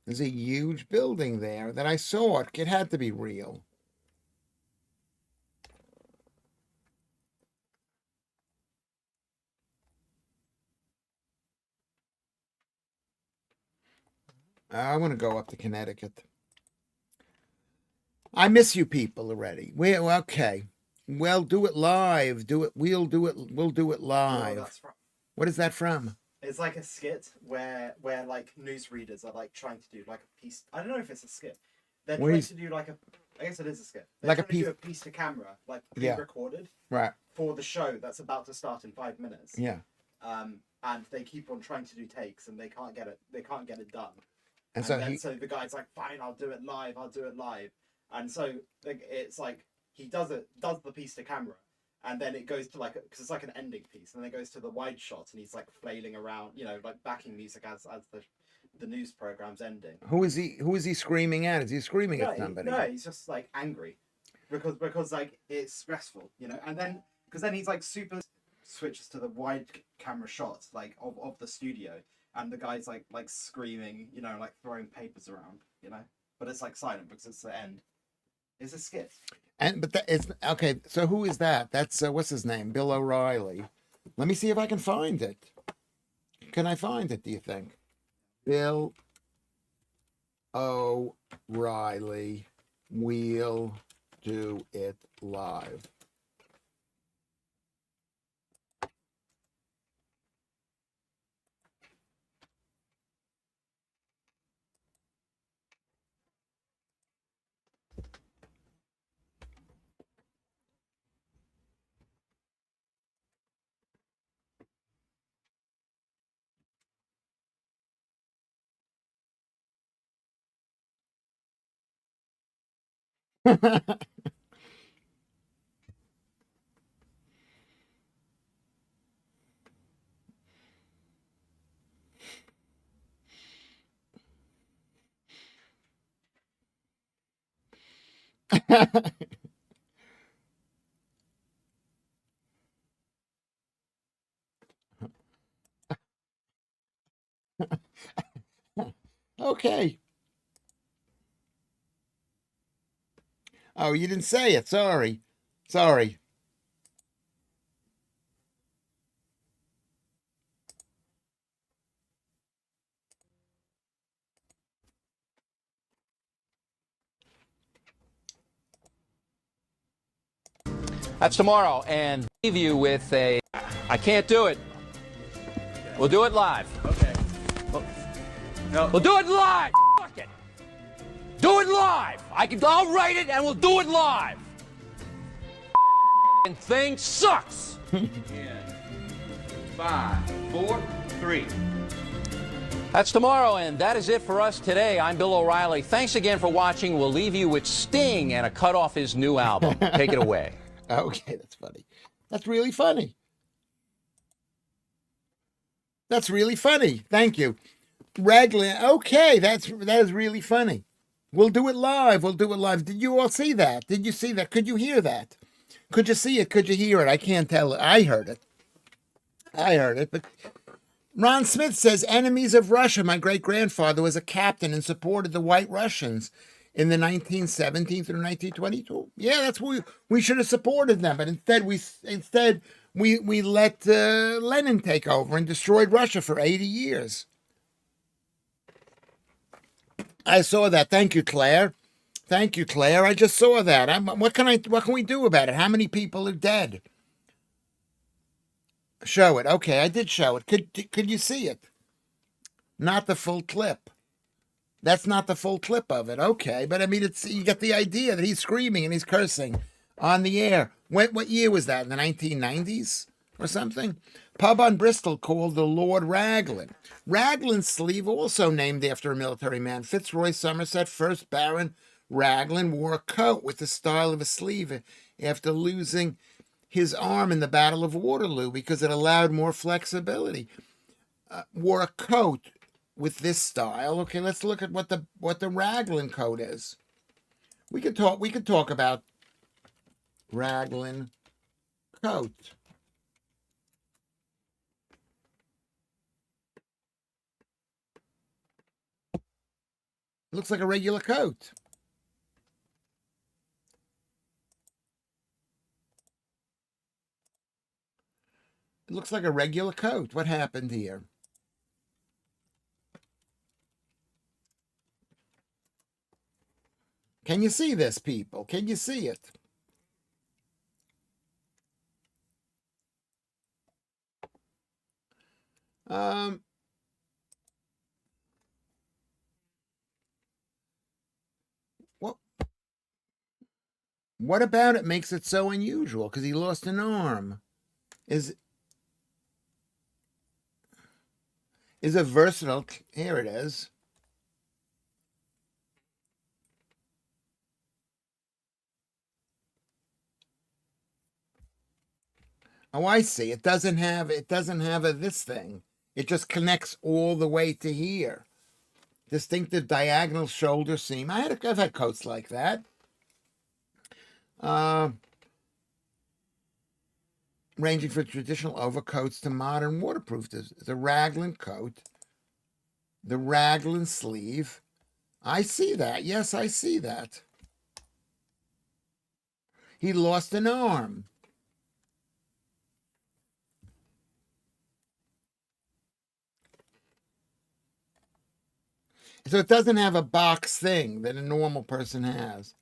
There's a huge building there that I saw. It had to be real. I want to go up to Connecticut. I miss you people already. Well, okay. Well, do it live. We'll do it live. That's from. What is that from? It's like a skit where like newsreaders are like trying to do like a piece. I don't know if it's a skit. They're trying to do like a. I guess it is a skit. They're like trying to do a piece to camera, like pre-recorded, right, for the show that's about to start in 5 minutes. Yeah. And they keep on trying to do takes, and they can't get it. They can't get it done. And so the guy's like, "Fine, I'll do it live. And so like, it's like he does the piece to camera, and then it goes to like because it's like an ending piece, and then it goes to the wide shot, and he's like flailing around, like backing music as the news program's ending. Who is he? Who is he screaming at? Is he screaming at somebody? No, he's just like angry because like it's stressful, and then because then he's like super switches to the wide camera shots like of the studio, and the guy's like screaming, like throwing papers around, but it's like silent because it's the end. It's a skit. It's okay. So who is that? That's what's his name? Bill O'Reilly. Let me see if I can find it. Can I find it? Do you think? Bill O'Reilly. We'll do it live. Okay. Oh, you didn't say it. Sorry. Sorry. That's tomorrow, and leave you with a. I can't do it. We'll do it live. Okay. No. We'll do it live. Fuck it. Do it live. I'll write it, and we'll do it live. And thing sucks. 10, 5, 4, 3. That's tomorrow, and that is it for us today. I'm Bill O'Reilly. Thanks again for watching. We'll leave you with Sting and a cut off his new album. Take it away. Okay, that's funny. That's really funny. That's really funny. Thank you. Raglan. Okay, that is really funny. We'll do it live. We'll do it live. Did you all see that? Did you see that? Could you hear that? Could you see it? Could you hear it? I can't tell. I heard it. But Ron Smith says, enemies of Russia. My great-grandfather was a captain and supported the White Russians in the 1917 through 1922. Yeah, that's what we should have supported them. But instead we let Lenin take over and destroyed Russia for 80 years. I saw that. Thank you, Claire. Thank you, Claire. I just saw that. What can we do about it? How many people are dead? Show it. Okay, I did show it. Could you see it? Not the full clip. That's not the full clip of it. Okay, but I mean, you get the idea that he's screaming and he's cursing on the air. What year was that? In the 1990s or something? Pub on Bristol called the Lord Raglan. Raglan's sleeve, also named after a military man. Fitzroy Somerset, 1st Baron Raglan, wore a coat with the style of a sleeve after losing his arm in the Battle of Waterloo because it allowed more flexibility. Wore a coat with this style. Okay, let's look at what the Raglan coat is. We could talk about Raglan coat. It looks like a regular coat. It looks like a regular coat. What happened here? Can you see this, people? Can you see it? What about it makes it so unusual? Because he lost an arm. Is a versatile. Here it is. Oh, I see. It doesn't have this thing. It just connects all the way to here. Distinctive diagonal shoulder seam. I've had coats like that. Ranging from traditional overcoats to modern waterproof. There's a raglan coat. The raglan sleeve. I see that. Yes, I see that. He lost an arm. So it doesn't have a box thing that a normal person has.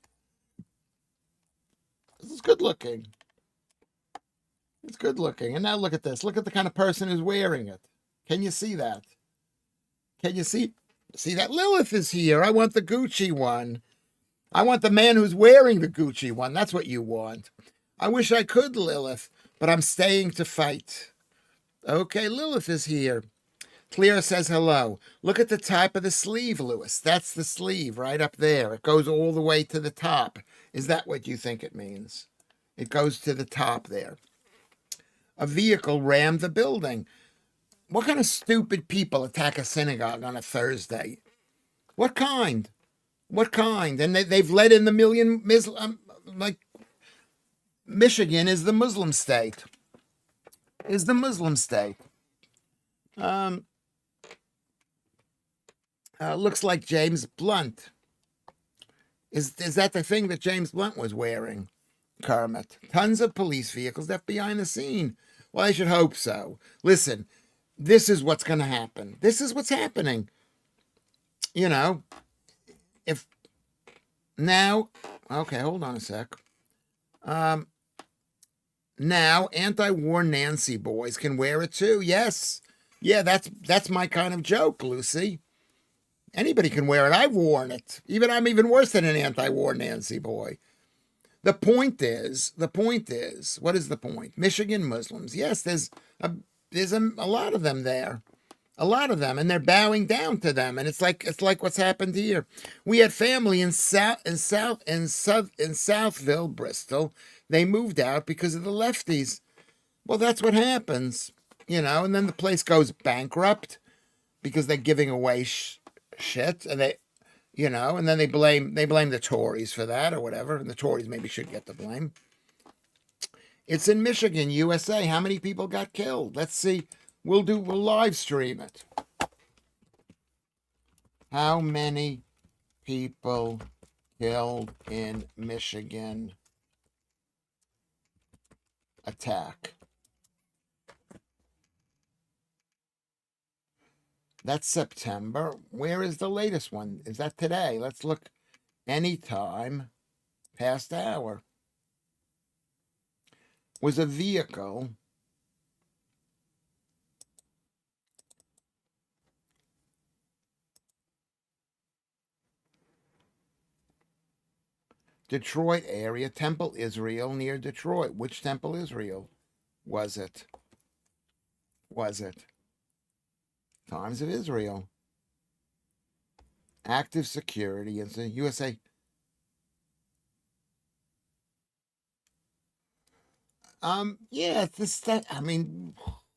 This is good looking. It's good looking. And now look at this. Look at the kind of person who's wearing it. Can you see that? Can you see that? Lilith is here. I want the Gucci one. I want the man who's wearing the Gucci one. That's what you want. I wish I could, Lilith, but I'm staying to fight. Okay, Lilith is here. Clear says hello. Look at the top of the sleeve, Lewis. That's the sleeve right up there. It goes all the way to the top. Is that what you think it means? It goes to the top there. A vehicle rammed the building. What kind of stupid people attack a synagogue on a Thursday? What kind? What kind? And they've let in the million Muslim, like Michigan is the Muslim state. Is the Muslim state. Looks like James Blunt. Is that the thing that James Blunt was wearing, Kermit? Tons of police vehicles left behind the scene. Well, I should hope so. Listen, this is what's going to happen. This is what's happening. You know, if now, okay, hold on a sec. Now, anti-war Nancy boys can wear it too. Yes. Yeah, that's my kind of joke, Lucy. Anybody can wear it. I've worn it. I'm even worse than an anti-war Nancy boy. The point is, what is the point? Michigan Muslims. Yes, there's a lot of them there. A lot of them, and they're bowing down to them. And it's like what's happened here. We had family in Southville, Bristol. They moved out because of the lefties. Well, that's what happens, and then the place goes bankrupt because they're giving away shit, and and then they blame the Tories for that or whatever, and the Tories maybe should get the blame. It's in Michigan, USA. How many people got killed? Let's see. We'll live stream it. How many people killed in Michigan attack? That's September. Where is the latest one? Is that today? Let's look. Anytime past hour. Was a vehicle Detroit area, Temple Israel near Detroit. Which Temple Israel was it? Times of Israel. Active security in the USA. Yeah,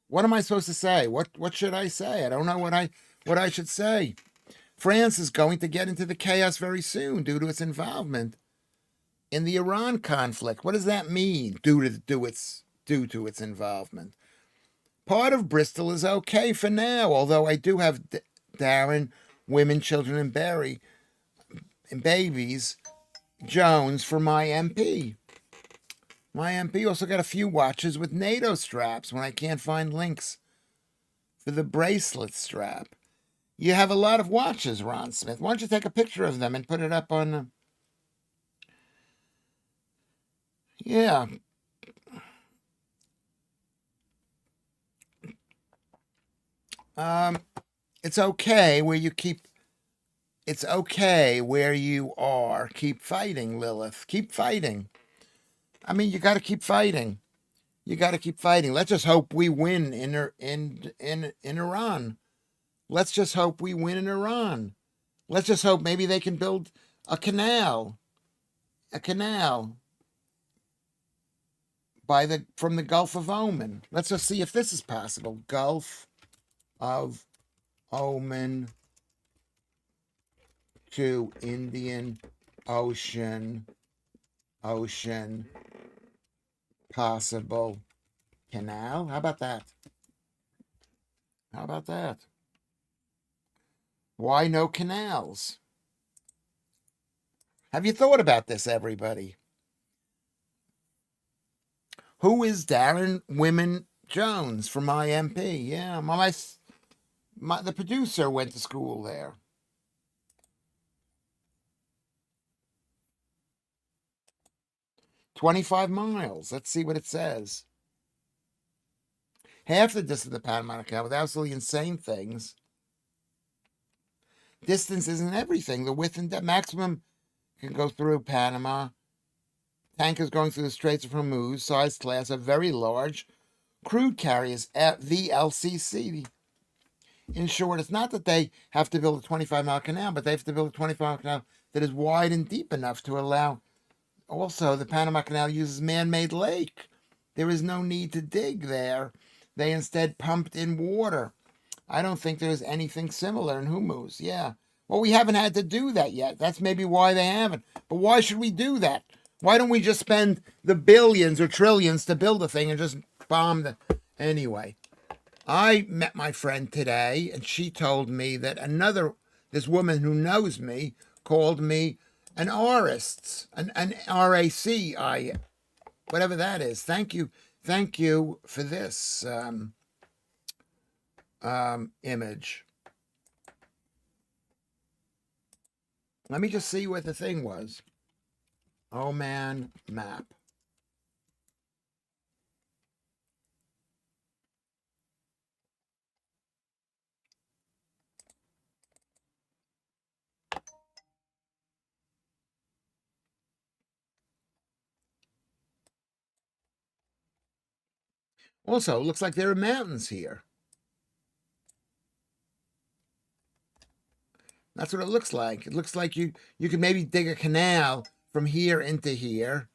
what am I supposed to say? What should I say? I don't know what I should say. France is going to get into the chaos very soon due to its involvement in the Iran conflict. What does that mean? Due to its involvement. Part of Bristol is okay for now, although I do have Darren, women, children, and Barry, and babies, Jones for my MP. My MP also got a few watches with NATO straps when I can't find links for the bracelet strap. You have a lot of watches, Ron Smith. Why don't you take a picture of them and put it up on... Yeah. It's okay where you keep... It's okay where you are. Keep fighting, Lilith. Keep fighting. You got to keep fighting. You got to keep fighting. Let's just hope we win in Iran. Let's just hope we win in Iran. Let's just hope maybe they can build a canal. from the Gulf of Oman. Let's just see if this is possible. Gulf of Oman to Indian Ocean possible canal. How about that? How about that? Why no canals? Have you thought about this, everybody? Who is Darren Wyman Jones from IMP? Yeah, the producer went to school there. "25 miles. Let's see what it says. Half the distance of the Panama Canal with absolutely insane things. Distance isn't everything. The width and depth maximum can go through Panama. Tankers going through the Straits of Hormuz, size class of very large crude carriers at VLCC. In short, it's not that they have to build a 25-mile canal, but they have to build a 25-mile canal that is wide and deep enough to allow. Also, the Panama Canal uses man-made lake. There is no need to dig there. They instead pumped in water. I don't think there's anything similar in Hormuz." Yeah. Well, we haven't had to do that yet. That's maybe why they haven't. But why should we do that? Why don't we just spend the billions or trillions to build a thing and just bomb the... Anyway, I met my friend today, and she told me that this woman who knows me called me an arist, an RACI, whatever that is. Thank you for this image. Let me just see what the thing was. Oman map. Also, it looks like there are mountains here. That's what it looks like. It looks like you could maybe dig a canal from here into here,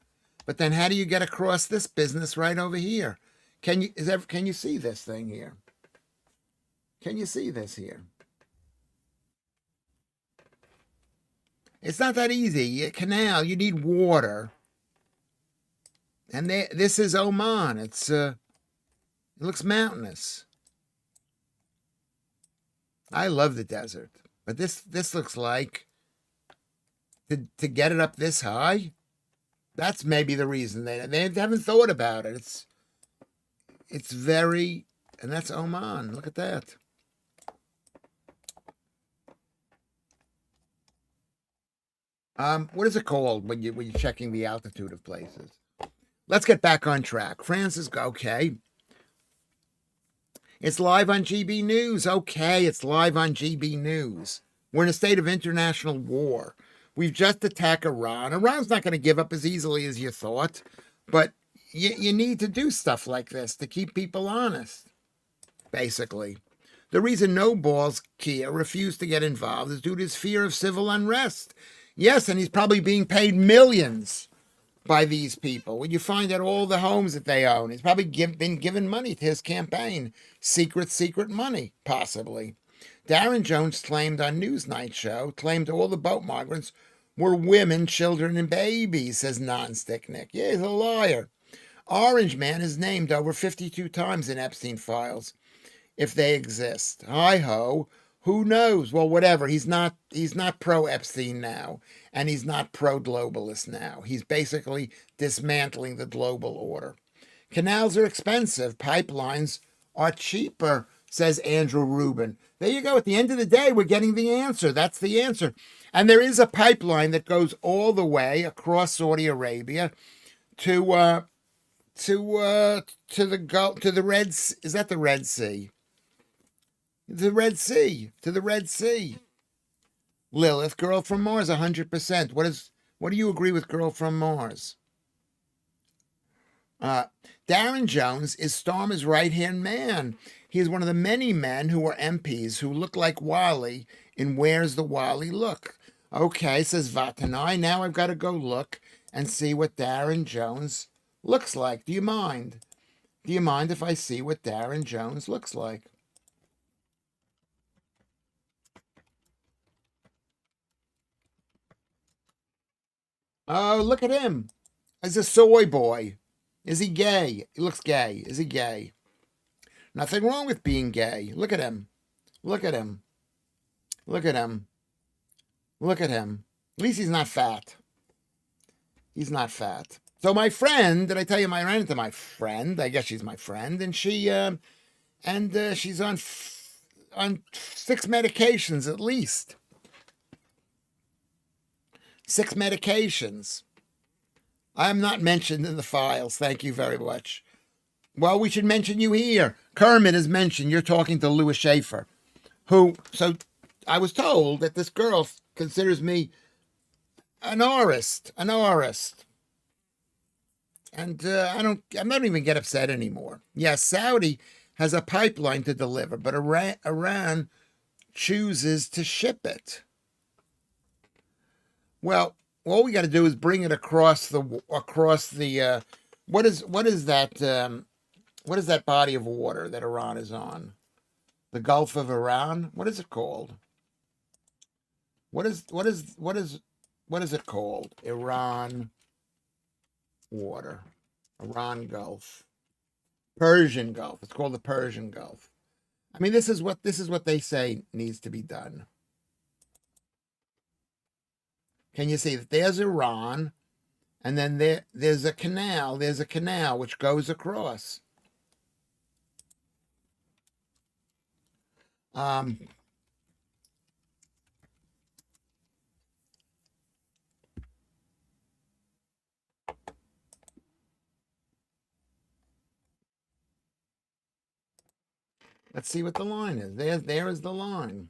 but then how do you get across this business right over here? Can you see this thing here? Can you see this here? It's not that easy. A canal, you need water. And this is Oman. It looks mountainous. I love the desert, but this looks like to get it up this high. That's maybe the reason they haven't thought about it. It's very, and that's Oman. Look at that. What is it called when you're checking the altitude of places? Let's get back on track. Francis, okay. It's live on GB News. Okay, it's live on GB News. We're in a state of international war. We've just attacked Iran. Iran's not going to give up as easily as you thought, but you need to do stuff like this to keep people honest, basically. The reason No Balls Kia refused to get involved is due to his fear of civil unrest. Yes, and he's probably being paid millions by these people. When you find out all the homes that they own, he's probably been given money to his campaign. Secret money, possibly. Darren Jones claimed on Newsnight show, claimed all the boat migrants were women, children, and babies, says Nonstick Nick. Yeah, he's a liar. Orange Man is named over 52 times in Epstein files, if they exist. Hi-ho. Who knows? Well, whatever. He's not pro-Epstein now, and he's not pro-globalist now. He's basically dismantling the global order. Canals are expensive. Pipelines are cheaper, says Andrew Rubin. There you go. At the end of the day, we're getting the answer. That's the answer. And there is a pipeline that goes all the way across Saudi Arabia to the Gulf, to the Red Sea. Is that the Red Sea? The Red Sea, to the Red Sea. Lilith, Girl from Mars, 100%. What do you agree with Girl from Mars? Darren Jones is Starmer's right-hand man. He is one of the many men who are MPs who look like Wally in Where's the Wally Look? Okay, says Vatanai. Now I've got to go look and see what Darren Jones looks like. Do you mind? Do you mind if I see what Darren Jones looks like? Oh, look at him. He's a soy boy. Is he gay? He looks gay. Is he gay? Nothing wrong with being gay. Look at him. Look at him. Look at him. Look at him. At least he's not fat. He's not fat. So my friend, did I tell you I ran into my friend? I guess she's my friend, and she's on 6 medications at least. 6 medications. I am not mentioned in the files. Thank you very much. Well, we should mention you here. Kermit is mentioned. You're talking to Lewis Schaffer, so I was told that this girl considers me an aurist. And I'm not even get upset anymore. Yes, Saudi has a pipeline to deliver, but Iran chooses to ship it. Well, all we got to do is bring it across the what is that body of water that Iran is on? The Gulf of Iran? What is it called? What is it called? Iran water. Iran Gulf. Persian Gulf. It's called the Persian Gulf. I mean, this is what they say needs to be done. Can you see that there's Iran, and then there's a canal. There's a canal which goes across. Let's see what the line is. There is the line.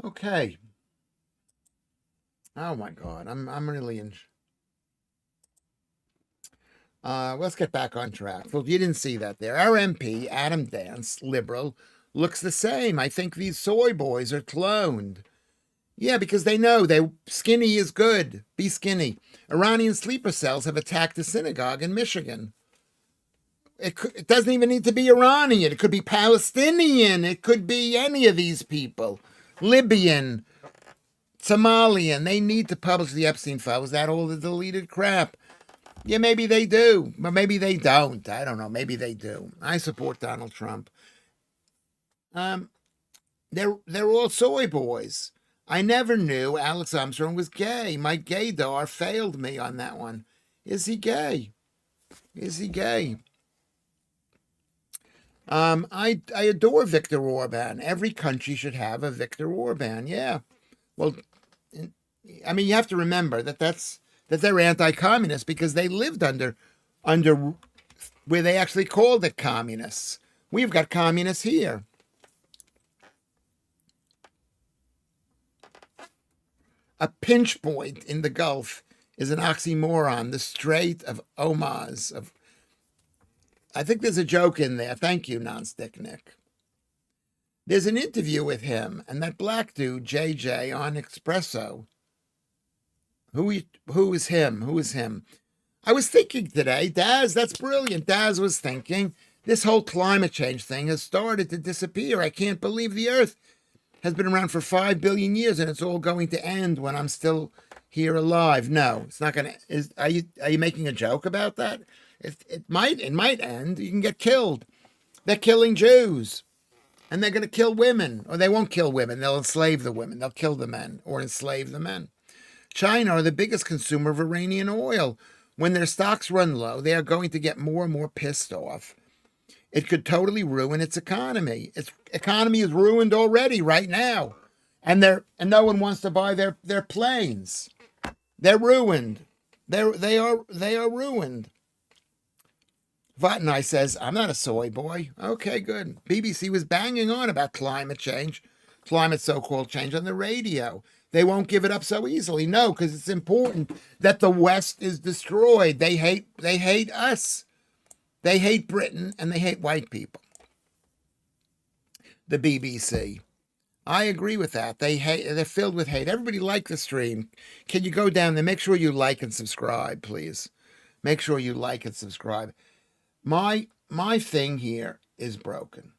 Okay. Oh my God, I'm really in. Let's get back on track. Well, you didn't see that there. Our MP, Adam Dance, liberal, looks the same. I think these soy boys are cloned. Yeah, because they know skinny is good. Be skinny. Iranian sleeper cells have attacked a synagogue in Michigan. It doesn't even need to be Iranian. It could be Palestinian. It could be any of these people. Libyan, Somalian. They need to publish the Epstein file. Is that all the deleted crap? Yeah, maybe they do, but maybe they don't. I don't know. Maybe they do. I support Donald Trump. They're all soy boys. I never knew Alex Armstrong was gay. My gaydar failed me on that one. Is he gay? Is he gay? I adore Viktor Orban. Every country should have a Viktor Orban. Yeah. Well, I mean, you have to remember that they're anti-communist because they lived under where they actually called it communists. We've got communists here. A pinch point in the Gulf is an oxymoron. The Strait of Ormuz. I think there's a joke in there. Thank you, Nonstick Nick. There's an interview with him and that black dude, JJ, on Espresso. Who is him? Who is him? I was thinking today, Daz, that's brilliant. Daz was thinking, this whole climate change thing has started to disappear. I can't believe the Earth has been around for 5 billion years and it's all going to end when I'm still here alive. No, it's not going to. Are you making a joke about that? It might end. You can get killed. They're killing Jews. And they're going to kill women. Or they won't kill women. They'll enslave the women. They'll kill the men or enslave the men. China are the biggest consumer of Iranian oil. When their stocks run low, they are going to get more and more pissed off. It could totally ruin its economy. Its economy is ruined already right now. And no one wants to buy their planes. They're ruined. They are ruined. Vatnai says, I'm not a soy boy. Okay, good. BBC was banging on about climate change, climate so-called change on the radio. They won't give it up so easily. No, because it's important that the West is destroyed. They hate us. They hate Britain and they hate white people. the BBC. I agree with that. They're filled with hate. Everybody like the stream. Can you go down there? Make sure you like and subscribe, please. Make sure you like and subscribe. My thing here is broken.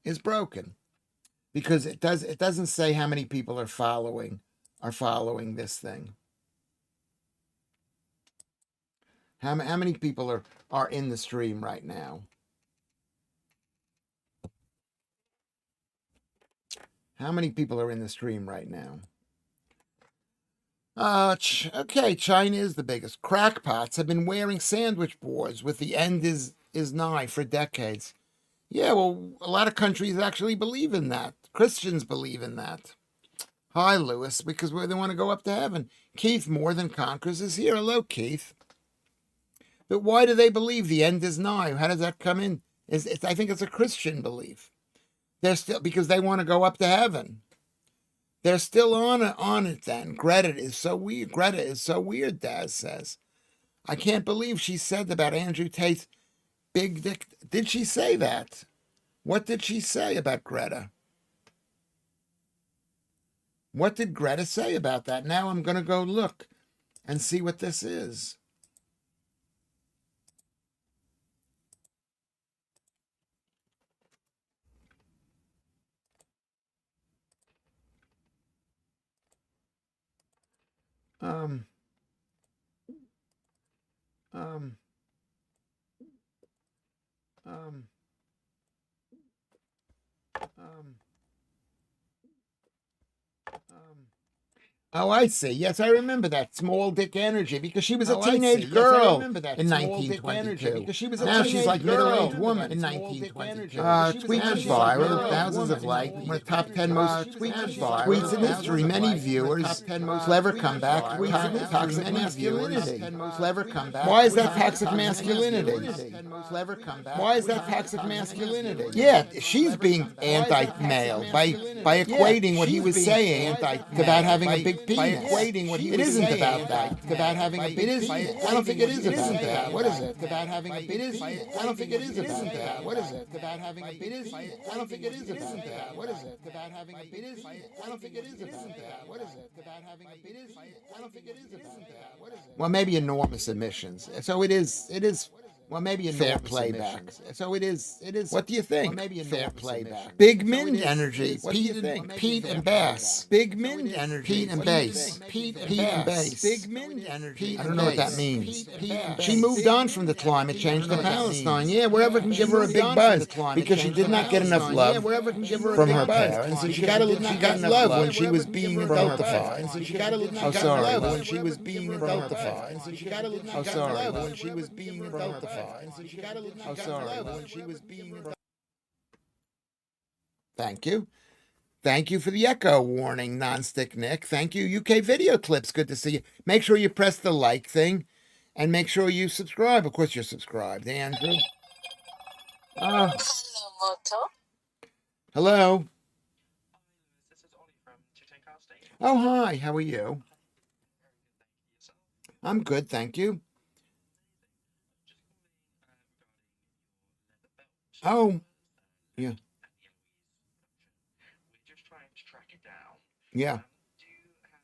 Is broken. Because it doesn't say how many people are following this thing. How many people are in the stream right now? How many people are in the stream right now? Okay, China is the biggest. Crackpots have been wearing sandwich boards with the end is nigh for decades. Yeah, well, a lot of countries actually believe in that. Christians believe in that. Hi, Lewis, because they want to go up to heaven. Keith More Than Conquers is here. Hello, Keith. But why do they believe the end is nigh? How does that come in? I think it's a Christian belief. They're still, because they want to go up to heaven. They're still on it then. Greta is so weird, Daz says. I can't believe she said about Andrew Tate's big dick. Did she say that? What did she say about Greta? What did Greta say about that? Now I'm going to go look and see what this is. Um, um, um, um, Oh, I see. Yes, I remember that small dick energy because she was a teenage girl in 1922. Now she's like middle-aged woman in 1922. Tweet went viral, thousands of likes. One of the top 10 most tweets in history. Many viewers. Clever comeback. Toxic masculinity. Clever comeback. Why is that toxic masculinity? Clever comeback. Why is that toxic masculinity? Yeah, she's being anti-male by equating what he was saying about having a big penis. By equating what he was saying. It isn't about that. It's about having a big penis. I don't think it is about that. What is it? About having a penis. I don't think it is about that. What is it? About having a penis. I don't think it is about that. What is it? About having a penis. I don't think it is about that. What is it? About having a penis. I don't think it is about that. What is it? Well, maybe enormous emissions. So it is. Well, maybe fair playback. So it is. What do you think? Well, maybe fair playback. Big Mind energy. Pete and Bass. Big Mind energy. Pete and Bass. Pete and Bass. Big Mind energy. I don't know what that means. She moved on from the climate change to Palestine. Yeah, wherever can give her a big buzz because she did not get enough love from her parents, and she got enough love when she was being adultified. Oh, sorry. When she was being adultified. Oh, sorry. When she was being adultified. Oh, sorry. When she was being. Thank you. Thank you for the echo warning, Nonstick Nick. Thank you. UK Video Clips. Good to see you. Make sure you press the like thing and make sure you subscribe. Of course, you're subscribed, Andrew. Hello, Moto. Hello. This is Ollie from Casting. Oh, hi. How are you? I'm good, thank you. Oh, yeah. We're just trying to track it down. Yeah. Do you have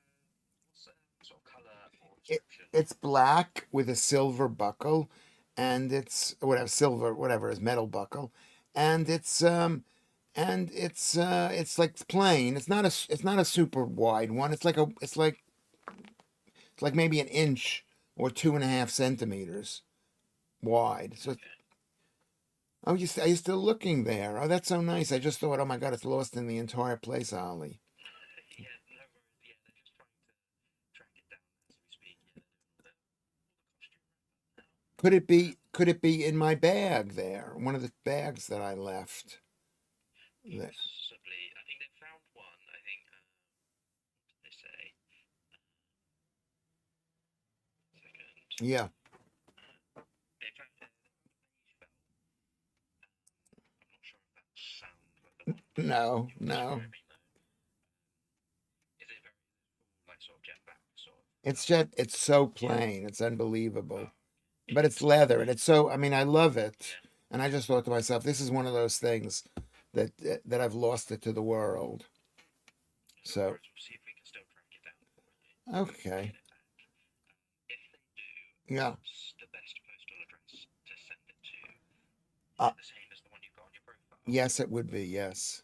sort of color or description? It's black with a silver buckle, and it's whatever is metal buckle, and it's like plain. It's not a super wide one. It's like maybe an inch or 2.5 centimeters wide. So. Oh, are you still looking there? Oh, that's so nice. I just thought, oh my God, it's lost in the entire place, Ollie. Yeah, no worries. Yeah, they're just trying to track it down as we speak. Yeah, they're doing all the costume. Could it be in my bag there? One of the bags that I left. Possibly. I think they found one. I think. What did they say? Second. Yeah. They found it. I'm not sure if that sounds like the one. No. Is it very like sort of jetpack sort of? It's so plain. It's unbelievable. But it's leather, and it's so, I mean, I love it. And I just thought to myself, this is one of those things that I've lost it to the world. No So worries, we'll see if we can still track it down for you. okay, Get it back. If they do, yeah. what's the best postal address to send it to? Is Uh, it the same as the one you've got on your profile? yes, it would be, yes.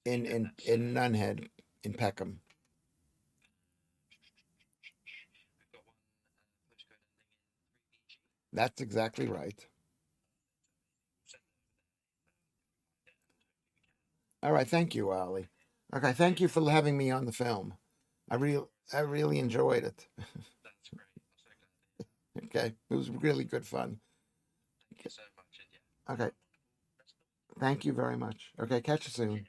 In And in that's, in Nunhead, in Peckham. we've got one postcode ending in 3BG. That's exactly right. Send it over there if we find it, and hopefully we can. All right, thank you, Ollie. Okay, thank you for having me on the film. I really enjoyed it. That's great. I'm so glad to hear. Okay, it was really good fun. Thank you so much, and yeah. Okay, Best of luck. thank you very much. Okay, catch you soon.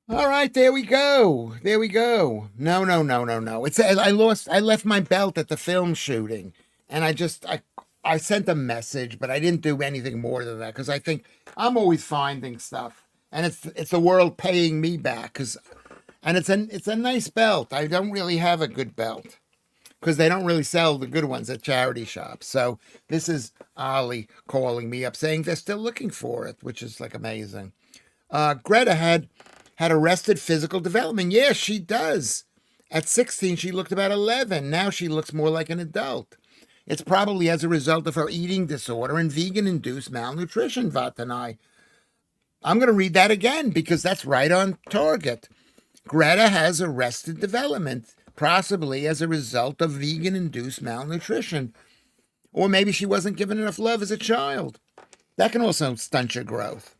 All right, there we go. There we go. No. I left my belt at the film shooting, and I sent a message, but I didn't do anything more than that because I think I'm always finding stuff, and it's the world paying me back and it's a nice belt. I don't really have a good belt because they don't really sell the good ones at charity shops. So this is Ollie calling me up saying they're still looking for it, which is like amazing. Greta had arrested physical development. Yeah, she does. At 16, she looked about 11. Now she looks more like an adult. It's probably as a result of her eating disorder and vegan-induced malnutrition, Vatanai. I'm going to read that again because that's right on target. Greta has arrested development, possibly as a result of vegan-induced malnutrition. Or maybe she wasn't given enough love as a child. That can also stunt your growth.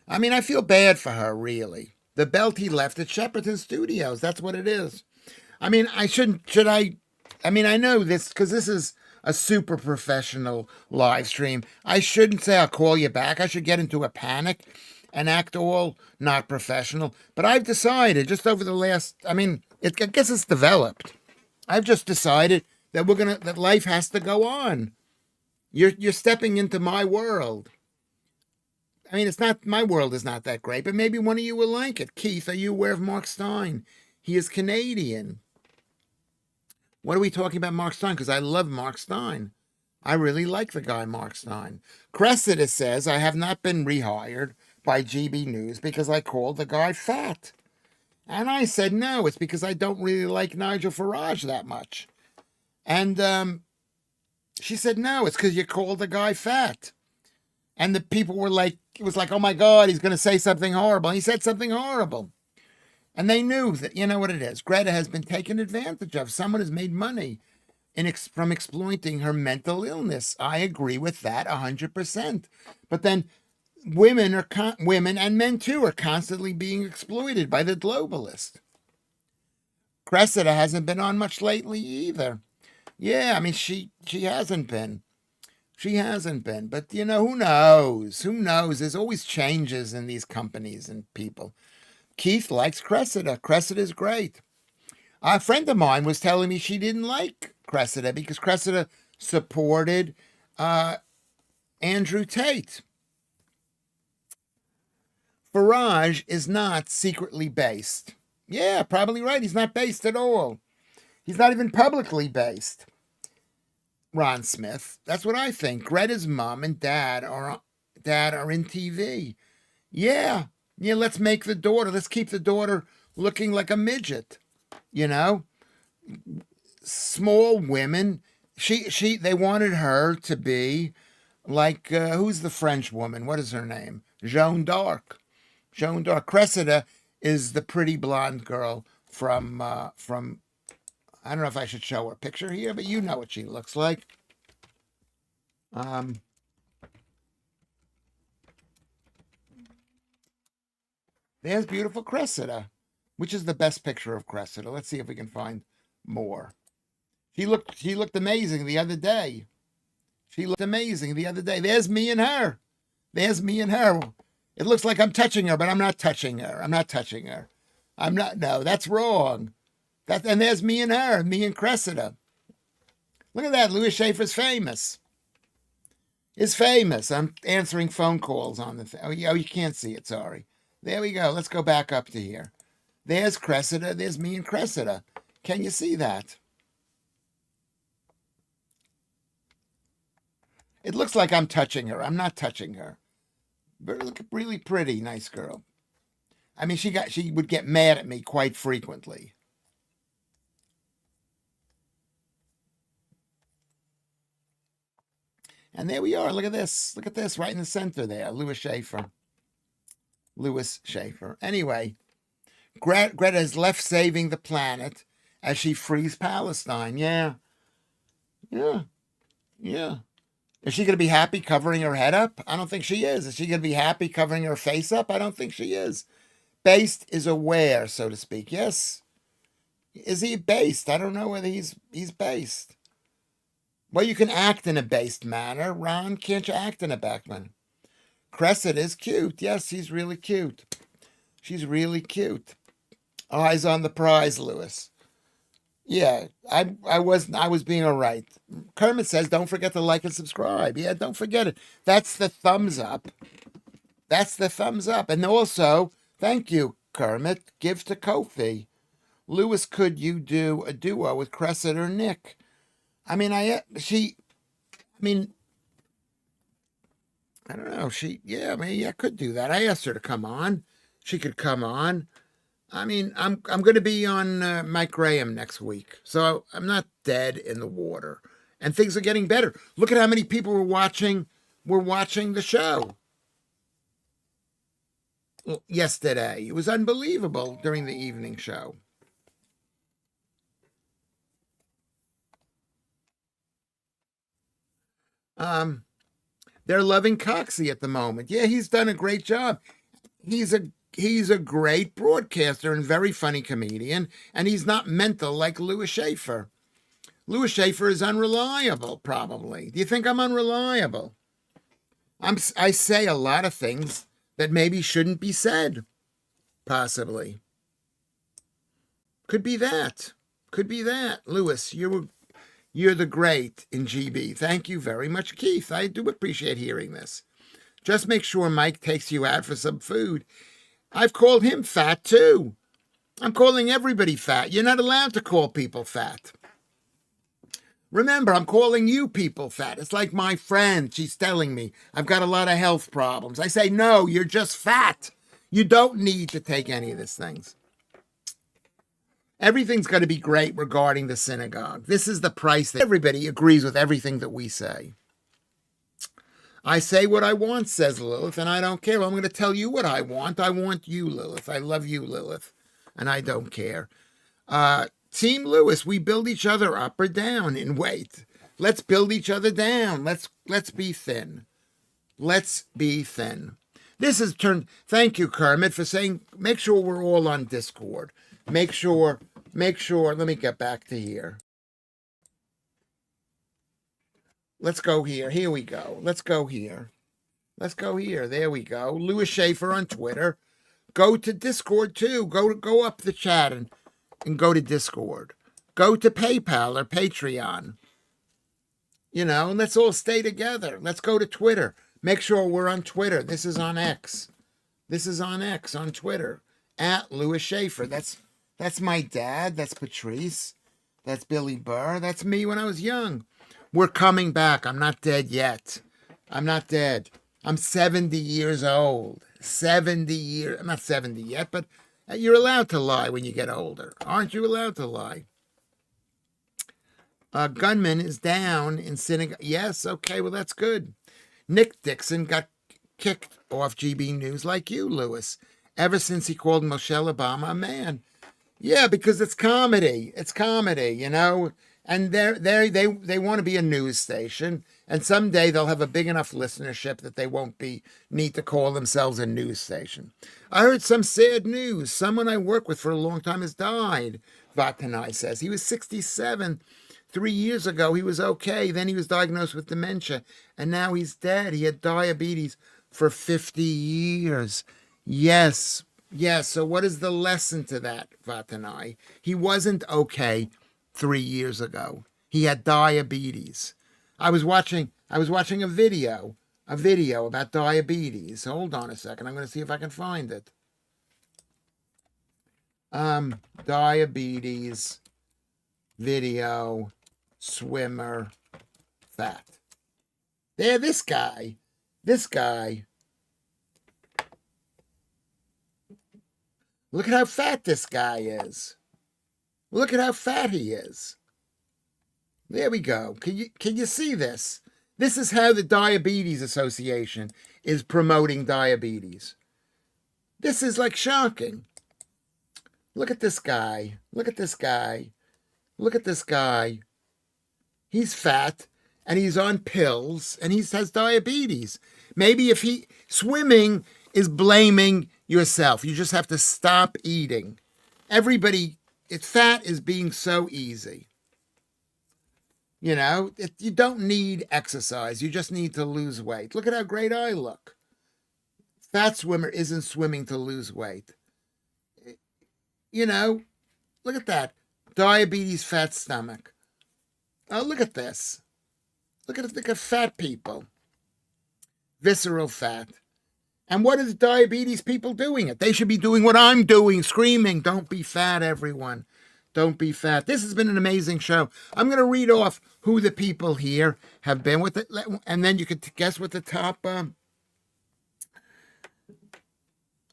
I mean, I feel bad for her, really. The belt he left at Shepperton Studios, that's what it is. I mean, I know this because this is a super professional live stream. I shouldn't say I'll call you back. I should get into a panic and act all not professional. But I've decided just over the last, I guess it's developed. I've just decided that that life has to go on. You're stepping into my world. I mean, my world is not that great, but maybe one of you will like it. Keith, are you aware of Mark Stein? He is Canadian. What are we talking about Mark Stein? Because I love Mark Stein. I really like the guy Mark Stein. Cressida says, I have not been rehired by GB News because I called the guy fat. And I said, no, it's because I don't really like Nigel Farage that much. And she said, no, it's because you called the guy fat. And the people were like, it was like, oh my God, he's going to say something horrible. And he said something horrible. And they knew that, you know what it is. Greta has been taken advantage of. Someone has made money from exploiting her mental illness. I agree with that 100%. But then women and men too are constantly being exploited by the globalist. Cressida hasn't been on much lately either. Yeah, I mean, she hasn't been. She hasn't been, but who knows? Who knows? There's always changes in these companies and people. Keith likes Cressida. Cressida's great. A friend of mine was telling me she didn't like Cressida because Cressida supported Andrew Tate. Farage is not secretly based. Yeah, probably right. He's not based at all. He's not even publicly based. Ron Smith. That's what I think. Greta's mom and dad are in TV. Yeah, let's keep the daughter looking like a midget. Small women. They wanted her to be like, who's the French woman? What is her name? Joan d'Arc. Joan d'Arc. Cressida is the pretty blonde girl from I don't know if I should show her a picture here, but you know what she looks like. There's beautiful Cressida, which is the best picture of Cressida. Let's see if we can find more. She looked amazing the other day. There's me and her. It looks like I'm touching her, but I'm not touching her. No, that's wrong. And there's me and her, me and Cressida. Look at that. Lewis Schaffer's famous. I'm answering phone calls on the thing. Oh, you can't see it. Sorry. There we go. Let's go back up to here. There's Cressida. There's me and Cressida. Can you see that? It looks like I'm touching her. I'm not touching her. But look, really pretty, nice girl. I mean, she would get mad at me quite frequently. And there we are. Look at this. Look at this right in the center there. Lewis Schaffer. Lewis Schaffer. Anyway, Greta has left saving the planet as she frees Palestine. Yeah. Yeah. Yeah. Is she going to be happy covering her head up? I don't think she is. Is she going to be happy covering her face up? I don't think she is. Based is aware, so to speak. Yes. Is he based? I don't know whether he's based. Well, you can act in a based manner. Ron, can't you act in a back manner? Crescent is cute. Yes, he's really cute. She's really cute. Eyes on the prize, Lewis. Yeah, I was being all right. Kermit says, don't forget to like and subscribe. Yeah, don't forget it. That's the thumbs up. That's the thumbs up. And also, thank you, Kermit. Give to Kofi. Lewis, could you do a duo with Crescent or Nick? I mean, I don't know. I could do that. I asked her to come on. She could come on. I mean, I'm going to be on Mike Graham next week, so I'm not dead in the water, and things are getting better. Look at how many people were watching the show yesterday. It was unbelievable during the evening show. They're loving Coxie at the moment. Yeah, he's done a great job. He's a great broadcaster and very funny comedian, and he's not mental like Lewis Schaffer. Lewis Schaffer is unreliable, probably. Do you think I'm unreliable? I say a lot of things that maybe shouldn't be said, possibly. Could be that. Could be that. Lewis, you're the great in GB. Thank you very much, Keith. I do appreciate hearing this. Just make sure Mike takes you out for some food. I've called him fat, too. I'm calling everybody fat. You're not allowed to call people fat. Remember, I'm calling you people fat. It's like my friend. She's telling me I've got a lot of health problems. I say, no, you're just fat. You don't need to take any of these things. Everything's going to be great regarding the synagogue. This is the price that everybody agrees with everything that we say. I say what I want, says Lilith, and I don't care. Well, I'm going to tell you what I want. I want you, Lilith. I love you, Lilith, and I don't care. Team Lewis, we build each other up or down in weight. Let's build each other down. Let's be thin. Let's be thin. This has turned. Thank you, Kermit, for saying. Make sure we're all on Discord. Make sure. Let me get back to here. Let's go here. Here we go. Let's go here. There we go. Lewis Schaffer on Twitter. Go to Discord too. Go up the chat and go to Discord. Go to PayPal or Patreon. And let's all stay together. Let's go to Twitter. Make sure we're on Twitter. This is on X. On Twitter. At Lewis Schaffer. That's my dad. That's Patrice. That's Billy Burr. That's me when I was young. We're coming back. I'm not dead yet. I'm not dead. I'm 70 years old. 70 years. I'm not 70 yet, but you're allowed to lie when you get older. Aren't you allowed to lie? Gunman is down in synagogue. Yes, okay, well, that's good. Nick Dixon got kicked off GB News like you, Lewis, ever since he called Michelle Obama a man. Yeah, because it's comedy. It's comedy, And they want to be a news station, and someday they'll have a big enough listenership that they won't need to call themselves a news station. I heard some sad news. Someone I work with for a long time has died, Vatanai says. He was 67. 3 years ago, he was okay. Then he was diagnosed with dementia, and now he's dead. He had diabetes for 50 years. Yes. So what is the lesson to that, Vatanai? He wasn't okay 3 years ago. He had diabetes. I was watching a video about diabetes. Hold on a second. I'm going to see if I can find it. Diabetes video, swimmer, fat. There, this guy. This guy. Look at how fat this guy is. Look at how fat he is. There we go. Can you see this? This is how the Diabetes Association is promoting diabetes. This is like shocking. Look at this guy. Look at this guy. Look at this guy. He's fat and he's on pills and he has diabetes. Maybe if swimming is blaming yourself. You just have to stop eating. Everybody, fat is being so easy. You know, you don't need exercise. You just need to lose weight. Look at how great I look. Fat swimmer isn't swimming to lose weight. You know, look at that. Diabetes, fat stomach. Oh, look at this. Look at fat people. Visceral fat. And what is diabetes people doing it? They should be doing what I'm doing, screaming, don't be fat, everyone. Don't be fat. This has been an amazing show. I'm going to read off who the people here have been with it, and then you could guess what the top...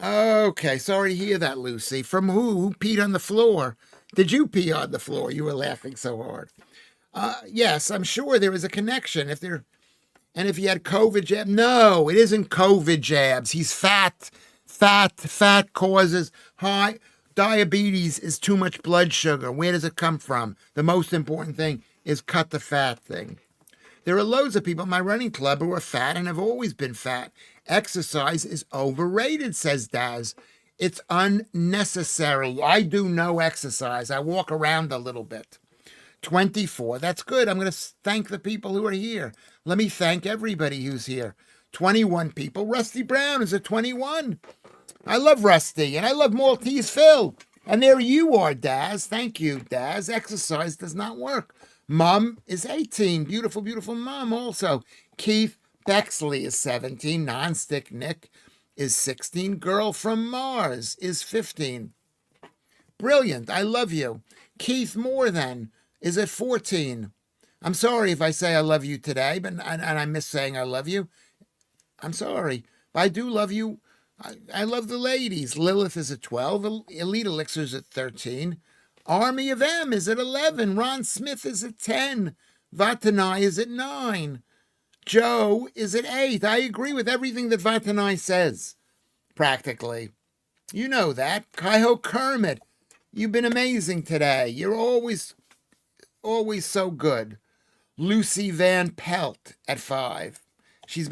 Okay, sorry to hear that, Lucy. From who? Who peed on the floor? Did you pee on the floor? You were laughing so hard. Yes, I'm sure there is a connection. If he had COVID jab, no, it isn't COVID jabs. He's fat. Fat causes high diabetes. Is too much blood sugar. Where does it come from? The most important thing is cut the fat thing. There are loads of people in my running club who are fat and have always been fat. Exercise is overrated, says Daz. It's unnecessary. I do no exercise. I walk around a little bit. 24. That's good. I'm going to thank the people who are here. Let me thank everybody who's here. 21 people. Rusty Brown is at 21. I love Rusty, and I love Maltese Phil. And there you are, Daz. Thank you, Daz. Exercise does not work. Mom is 18. Beautiful, beautiful mom also. Keith Bexley is 17. Nonstick Nick is 16. Girl from Mars is 15. Brilliant. I love you. Keith More Than is at 14. I'm sorry if I say I love you today, but and I miss saying I love you. I'm sorry. But I do love you. I love the ladies. Lilith is at 12. Elite Elixir is at 13. Army of M is at 11. Ron Smith is at 10. Vatanai is at 9. Joe is at 8. I agree with everything that Vatanai says, practically. You know that. Kaiho Kermit, you've been amazing today. You're always so good. Lucy Van Pelt at 5. She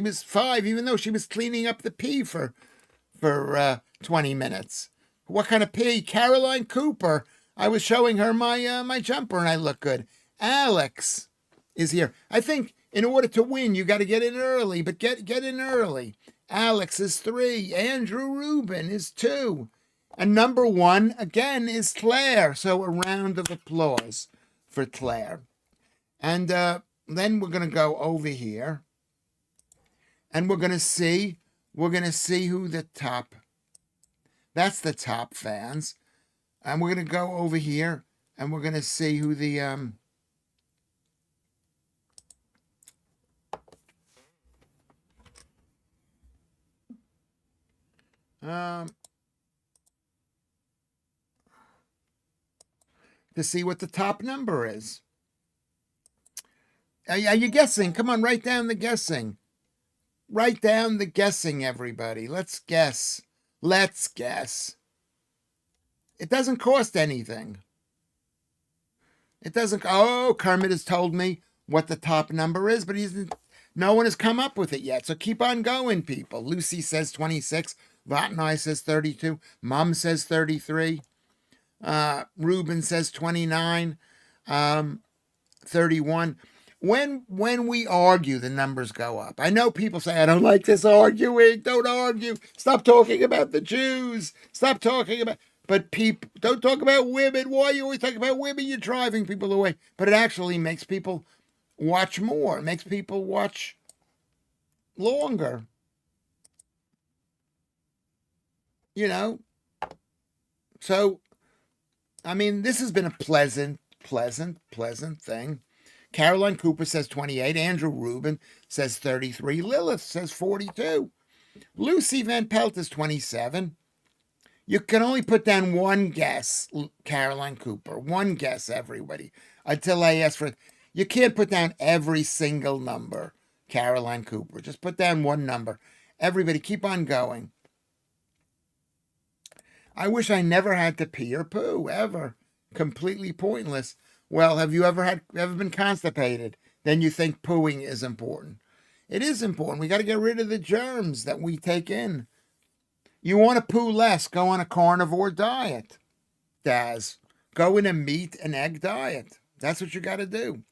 was 5, even though she was cleaning up the pee for 20 minutes. What kind of pee? Caroline Cooper. I was showing her my jumper and I look good. Alex is here. I think in order to win, you got to get in early, but get in early. Alex is 3. Andrew Rubin is 2. And number 1, again, is Claire. So a round of applause for Claire. And then we're going to go over here. And we're going to see who the top, that's the top fans. And we're going to go over here and we're going to see who the, to see what the top number is. Are you guessing? Come on, write down the guessing. Write down the guessing, everybody. Let's guess. Let's guess. It doesn't cost anything. It doesn't. Oh, Kermit has told me what the top number is, but no one has come up with it yet. So keep on going, people. Lucy says 26. Vatnai says 32. Mom says 33. Ruben says 29. 31. When we argue, the numbers go up. I know people say, I don't like this arguing. Don't argue. Stop talking about the Jews. Stop talking about... But people, don't talk about women. Why you always talk about women? You're driving people away. But it actually makes people watch more. It makes people watch longer. You know? So, I mean, this has been a pleasant thing. Caroline Cooper says 28. Andrew Rubin says 33. Lilith says 42. Lucy Van Pelt is 27. You can only put down one guess, Caroline Cooper. One guess, everybody, until I ask for it. You can't put down every single number, Caroline Cooper. Just put down one number. Everybody, keep on going. I wish I never had to pee or poo, ever. Completely pointless. Well, have you ever been constipated? Then you think pooing is important. It is important. We got to get rid of the germs that we take in. You want to poo less, go on a carnivore diet, Daz. Go in a meat and egg diet. That's what you got to do.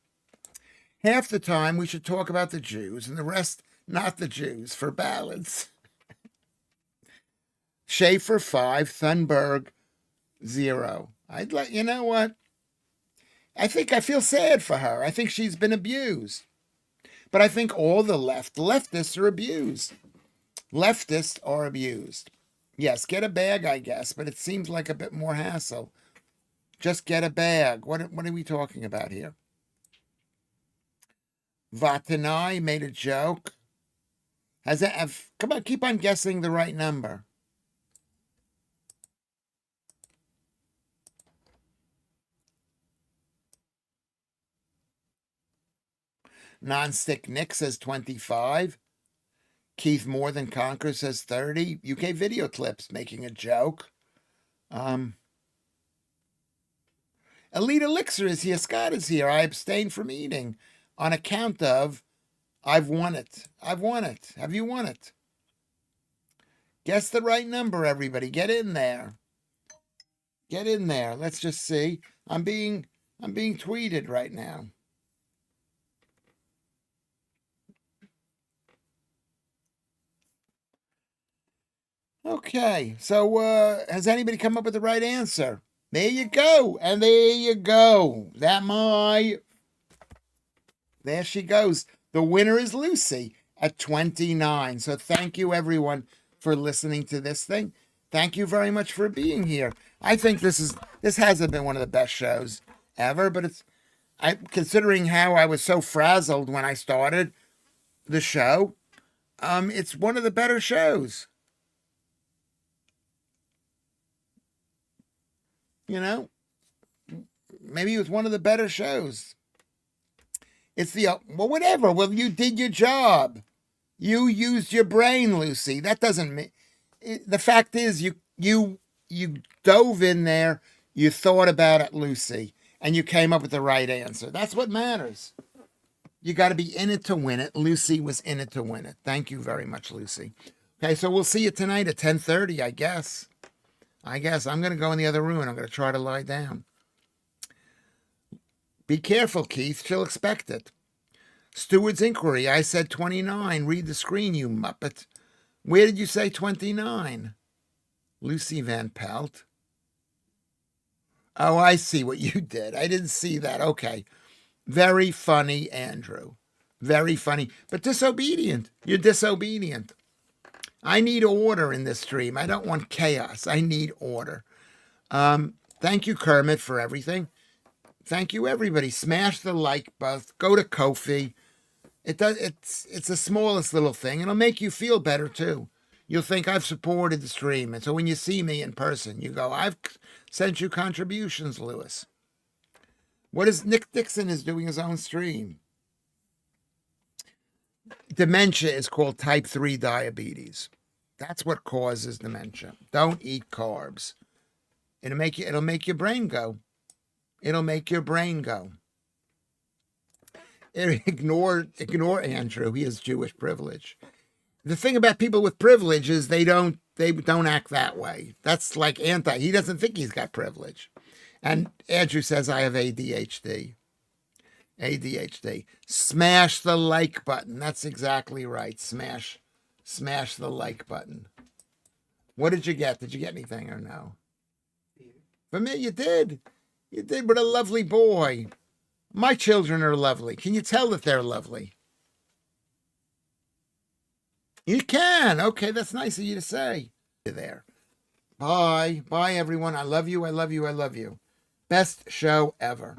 Half the time we should talk about the Jews and the rest not the Jews for balance. Schaefer 5, Thunberg 0. You know what? I feel sad for her. I think she's been abused. But I think all the leftists are abused. Leftists are abused. Yes, get a bag, I guess, but it seems like a bit more hassle. Just get a bag. What are we talking about here? Vatanai made a joke. Come on, keep on guessing the right number. Nonstick Nick says 25. Keith More Than Conquer says 30. UK Video Clips making a joke. Elite Elixir is here. Scott is here. I abstain from eating on account of I've won it. I've won it. Have you won it? Guess the right number, everybody. Get in there. Get in there. Let's just see. I'm being tweeted right now. Okay, so has anybody come up with the right answer? There you go, and there you go. There she goes. The winner is Lucy at 29. So thank you, everyone, for listening to this thing. Thank you very much for being here. I think this hasn't been one of the best shows ever, but considering how I was so frazzled when I started the show, it's one of the better shows. You know, maybe it was one of the better shows. It's whatever. Well, you did your job. You used your brain, Lucy. That doesn't mean. The fact is, you dove in there. You thought about it, Lucy, and you came up with the right answer. That's what matters. You got to be in it to win it. Lucy was in it to win it. Thank you very much, Lucy. Okay, so we'll see you tonight at 10:30, I guess. I'm going to go in the other room and I'm going to try to lie down. Be careful, Keith. She'll expect it. Steward's Inquiry. I said 29. Read the screen, you muppet. Where did you say 29? Lucy Van Pelt. Oh, I see what you did. I didn't see that. Okay. Very funny, Andrew. Very funny. But disobedient. You're disobedient. I need order in this stream. I don't want chaos. I need order. Thank you, Kermit, for everything. Thank you, everybody. Smash the like button. Go to Ko-fi. It's the smallest little thing. It'll make you feel better, too. You'll think I've supported the stream. And so when you see me in person, you go, I've sent you contributions, Lewis. What is Nick Dixon is doing his own stream? Dementia is called type 3 diabetes. That's what causes dementia. Don't eat carbs. It'll make your brain go. It'll make your brain go. Ignore Andrew. He has Jewish privilege. The thing about people with privilege is they don't act that way. That's like he doesn't think he's got privilege. And Andrew says I have ADHD. Smash the like button. That's exactly right. Smash the like button. What did you get? Did you get anything or no? For me, you did. You did. What a lovely boy. My children are lovely. Can you tell that they're lovely? You can. Okay, that's nice of you to say. There. Bye. Bye, everyone. I love you. I love you. I love you. Best show ever.